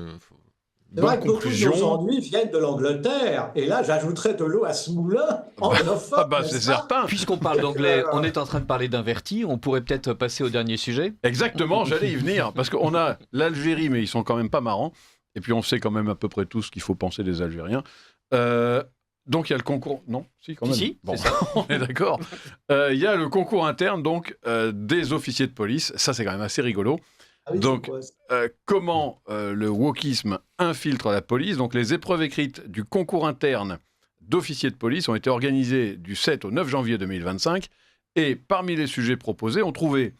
C'est vrai que beaucoup de nos ennuis viennent de l'Angleterre. Et là, j'ajouterais de l'eau à ce moulin anglophone. C'est certain. Puisqu'on parle d'anglais, on est en train de parler d'inverti. On pourrait peut-être passer au dernier sujet. Exactement, j'allais y venir. Parce qu'on a l'Algérie, mais ils sont quand même pas marrants. Et puis on sait quand même à peu près tout ce qu'il faut penser des Algériens. Donc il y a le concours... Non, si, quand même. Si, bon, c'est ça. On est d'accord. Il y a le concours interne donc, des officiers de police. Ça, c'est quand même assez rigolo. Donc, comment le wokisme infiltre la police. Donc, les épreuves écrites du concours interne d'officiers de police ont été organisés du 7 au 9 janvier 2025. Et parmi les sujets proposés, on trouvait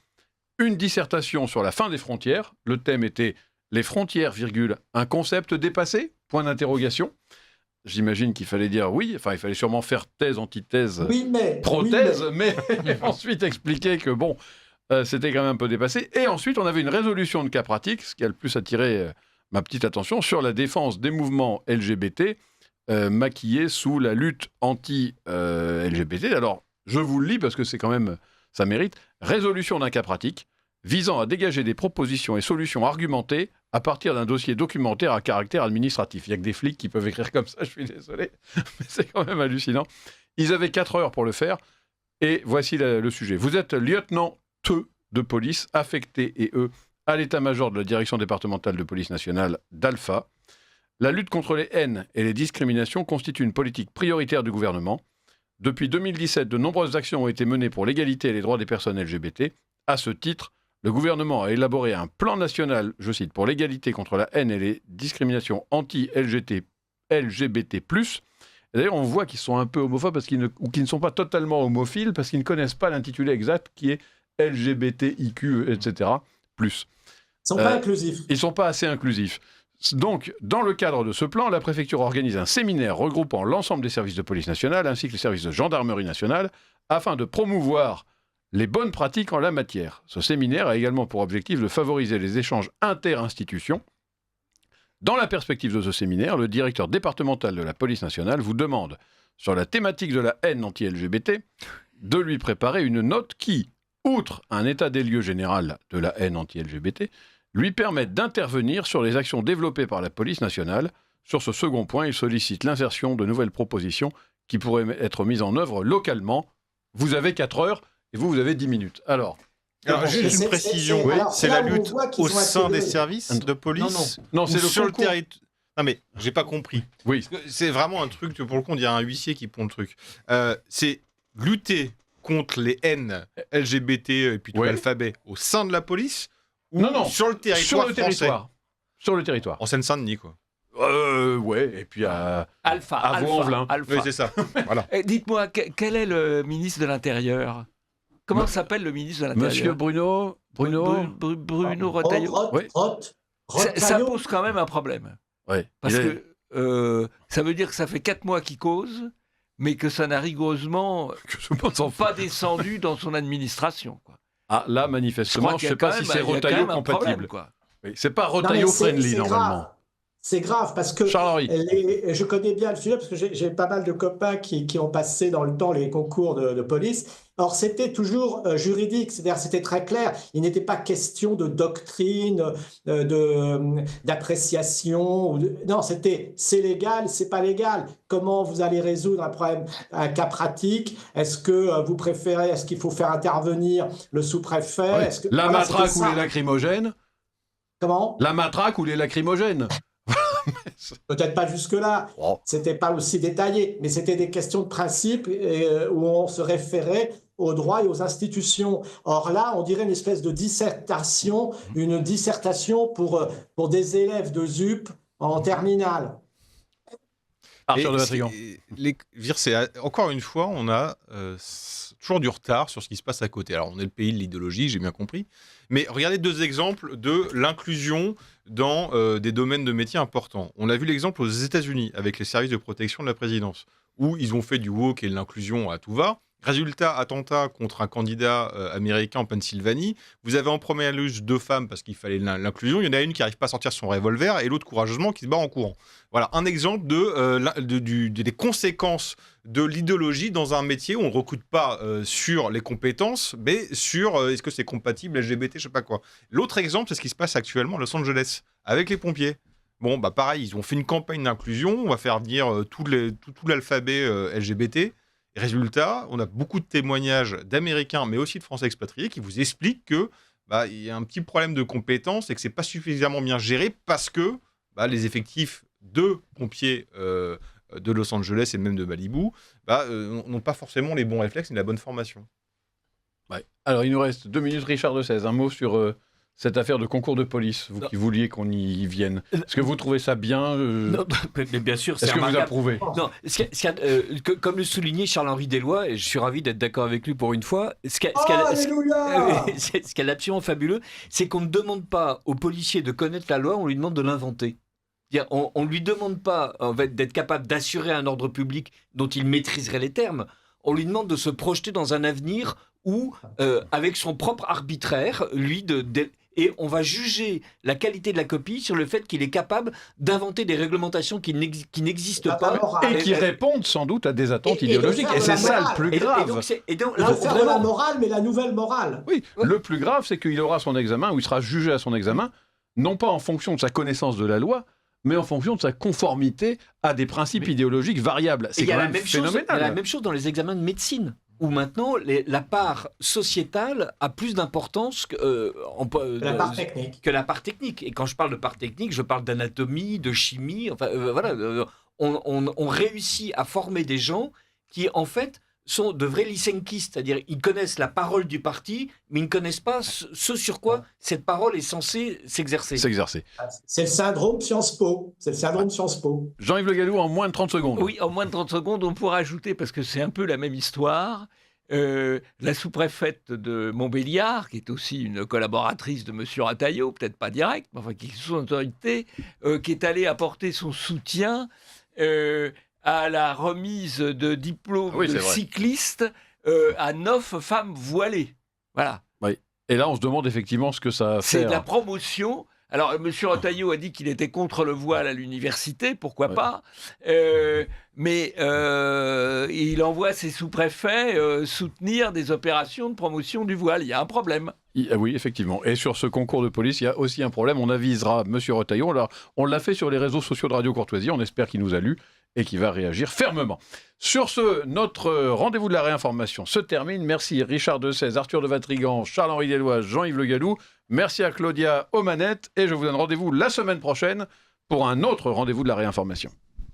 une dissertation sur la fin des frontières. Le thème était « Les frontières, virgule, un concept dépassé ?» Point d'interrogation. J'imagine qu'il fallait dire oui, enfin il fallait sûrement faire thèse, antithèse, prothèse, mais ensuite expliquer que bon, c'était quand même un peu dépassé. Et ensuite, on avait une résolution de cas pratique, ce qui a le plus attiré ma petite attention, sur la défense des mouvements LGBT maquillés sous la lutte anti-LGBT. Alors, je vous le lis parce que c'est quand même, ça mérite. Résolution d'un cas pratique visant à dégager des propositions et solutions argumentées à partir d'un dossier documentaire à caractère administratif. Il n'y a que des flics qui peuvent écrire comme ça, je suis désolé, mais c'est quand même hallucinant. Ils avaient 4 heures pour le faire, et voici le sujet. Vous êtes lieutenant de police, affecté à l'état-major de la direction départementale de police nationale d'Alpha. La lutte contre les haines et les discriminations constitue une politique prioritaire du gouvernement. Depuis 2017, de nombreuses actions ont été menées pour l'égalité et les droits des personnes LGBT. À ce titre, le gouvernement a élaboré un plan national, je cite, pour l'égalité contre la haine et les discriminations anti-LGBT+. Et d'ailleurs, on voit qu'ils sont un peu homophobes ou qu'ils ne sont pas totalement homophiles parce qu'ils ne connaissent pas l'intitulé exact qui est LGBTIQ, etc. Ils ne sont pas inclusifs. Ils ne sont pas assez inclusifs. Donc, dans le cadre de ce plan, la préfecture organise un séminaire regroupant l'ensemble des services de police nationale ainsi que les services de gendarmerie nationale afin de promouvoir les bonnes pratiques en la matière. Ce séminaire a également pour objectif de favoriser les échanges inter-institutions. Dans la perspective de ce séminaire, le directeur départemental de la police nationale vous demande, sur la thématique de la haine anti-LGBT, de lui préparer une note qui, outre un état des lieux général de la haine anti-LGBT, lui permette d'intervenir sur les actions développées par la police nationale. Sur ce second point, il sollicite l'insertion de nouvelles propositions qui pourraient être mises en œuvre localement. Vous avez 4 heures. Et vous avez 10 10 Alors juste une précision, c'est la lutte au sein des services de police. Non, c'est sur le territoire. Non mais j'ai pas compris. Oui. C'est vraiment un truc, pour le coup, on dirait un huissier qui pond le truc. C'est lutter contre les haines LGBT et puis tout l'alphabet au sein de la police ou sur le territoire français. Sur le territoire. En Seine-Saint-Denis, quoi. Ouais, et puis à Vaux-en-Velin. Oui, c'est ça. Voilà. Dites-moi, quel est le ministre de l'Intérieur ? Comment s'appelle le ministre de l'Intérieur ? Monsieur Bruno Retailleau. Ça pose quand même un problème. Ouais. Parce que ça veut dire que ça fait 4 mois qu'il cause, mais que ça n'a rigoureusement pas descendu dans son administration. Quoi. Ah, là, manifestement, je ne sais pas si c'est Retailleau compatible. Oui, c'est pas Retailleau friendly, normalement. C'est grave parce que je connais bien le sujet parce que j'ai pas mal de copains qui ont passé dans le temps les concours de police. Or, c'était toujours juridique, c'est-à-dire c'était très clair. Il n'était pas question de doctrine, d'appréciation. Non, c'est légal, c'est pas légal. Comment vous allez résoudre un problème, un cas pratique ? Est-ce que vous préférez, est-ce qu'il faut faire intervenir le sous-préfet ? La matraque ou les lacrymogènes ? Comment ? La matraque ou les lacrymogènes ? Peut-être pas jusque-là, c'était pas aussi détaillé, mais c'était des questions de principe où on se référait aux droits et aux institutions. Or là, on dirait une espèce de dissertation, pour des élèves de ZUP en terminale. Arthur de Vatrigan. Encore une fois, on a toujours du retard sur ce qui se passe à côté. Alors, on est le pays de l'idéologie, j'ai bien compris. Mais regardez 2 exemples de l'inclusion dans des domaines de métiers importants. On a vu l'exemple aux États-Unis avec les services de protection de la présidence, où ils ont fait du woke et de l'inclusion à tout va. Résultat, attentat contre un candidat américain en Pennsylvanie. Vous avez en première ligne 2 femmes parce qu'il fallait l'inclusion. Il y en a une qui n'arrive pas à sortir son revolver et l'autre courageusement qui se bat en courant. Voilà un exemple des conséquences de l'idéologie dans un métier où on ne recrute pas sur les compétences, mais sur est-ce que c'est compatible LGBT, je sais pas quoi. L'autre exemple, c'est ce qui se passe actuellement à Los Angeles avec les pompiers. Bon, bah pareil, ils ont fait une campagne d'inclusion. On va faire venir tout l'alphabet LGBT. Résultat, on a beaucoup de témoignages d'Américains, mais aussi de Français expatriés, qui vous expliquent que y a un petit problème de compétences et que c'est pas suffisamment bien géré parce que les effectifs de pompiers de Los Angeles et même de Malibu n'ont pas forcément les bons réflexes ni la bonne formation. Ouais. Alors, il nous reste 2 minutes. Richard de 16, un mot sur cette affaire de concours de police, vous qui vouliez qu'on y vienne. Est-ce que vous trouvez ça bien Non, mais bien sûr, c'est Est-ce que vous remarquable. approuvez Non, comme le soulignait Charles-Henri Deloy, et je suis ravi d'être d'accord avec lui pour une fois, ce qui est absolument fabuleux, c'est qu'on ne demande pas aux policiers de connaître la loi, on lui demande de l'inventer. C'est-à-dire, on ne lui demande pas en fait, d'être capable d'assurer un ordre public dont il maîtriserait les termes, on lui demande de se projeter dans un avenir où, avec son propre arbitraire, et on va juger la qualité de la copie sur le fait qu'il est capable d'inventer des réglementations qui n'existent pas. Et qui répondent sans doute à des attentes idéologiques. Et c'est ça le plus grave. Là, faire de la morale, mais la nouvelle morale. Oui, le plus grave, c'est qu'il aura son examen, ou il sera jugé à son examen, non pas en fonction de sa connaissance de la loi, mais en fonction de sa conformité à des principes idéologiques variables. C'est quand même phénoménal. Il y a la même chose dans les examens de médecine, où maintenant la part sociétale a plus d'importance que la part technique. Et quand je parle de part technique, je parle d'anatomie, de chimie. Enfin, voilà, on réussit à former des gens qui, en fait, sont de vrais lysenkistes, c'est-à-dire ils connaissent la parole du parti, mais ils ne connaissent pas ce sur quoi cette parole est censée s'exercer. C'est le syndrome Sciences Po. Jean-Yves Le Gallou, en moins de 30 secondes. Oui, en moins de 30 secondes, on pourrait ajouter, parce que c'est un peu la même histoire, la sous-préfète de Montbéliard, qui est aussi une collaboratrice de M. Rataillot, peut-être pas direct, mais enfin qui est sous autorité, qui est allée apporter son soutien à la remise de diplômes de cyclistes à 9 femmes voilées. Voilà. Oui. Et là, on se demande effectivement ce que ça fait. C'est de la promotion. Alors, M. Retailleau a dit qu'il était contre le voile à l'université, pourquoi pas, mais il envoie ses sous-préfets soutenir des opérations de promotion du voile. Il y a un problème. Oui, effectivement. Et sur ce concours de police, il y a aussi un problème. On avisera M. Retailleau. Alors, on l'a fait sur les réseaux sociaux de Radio Courtoisie. On espère qu'il nous a lus et qu'il va réagir fermement. Sur ce, notre rendez-vous de la réinformation se termine. Merci Richard Dessès, Arthur de Vatrigan, Charles-Henri Deloy, Jean-Yves Le Gallou. Merci à Claudia aux manettes. Et je vous donne rendez-vous la semaine prochaine pour un autre rendez-vous de la réinformation.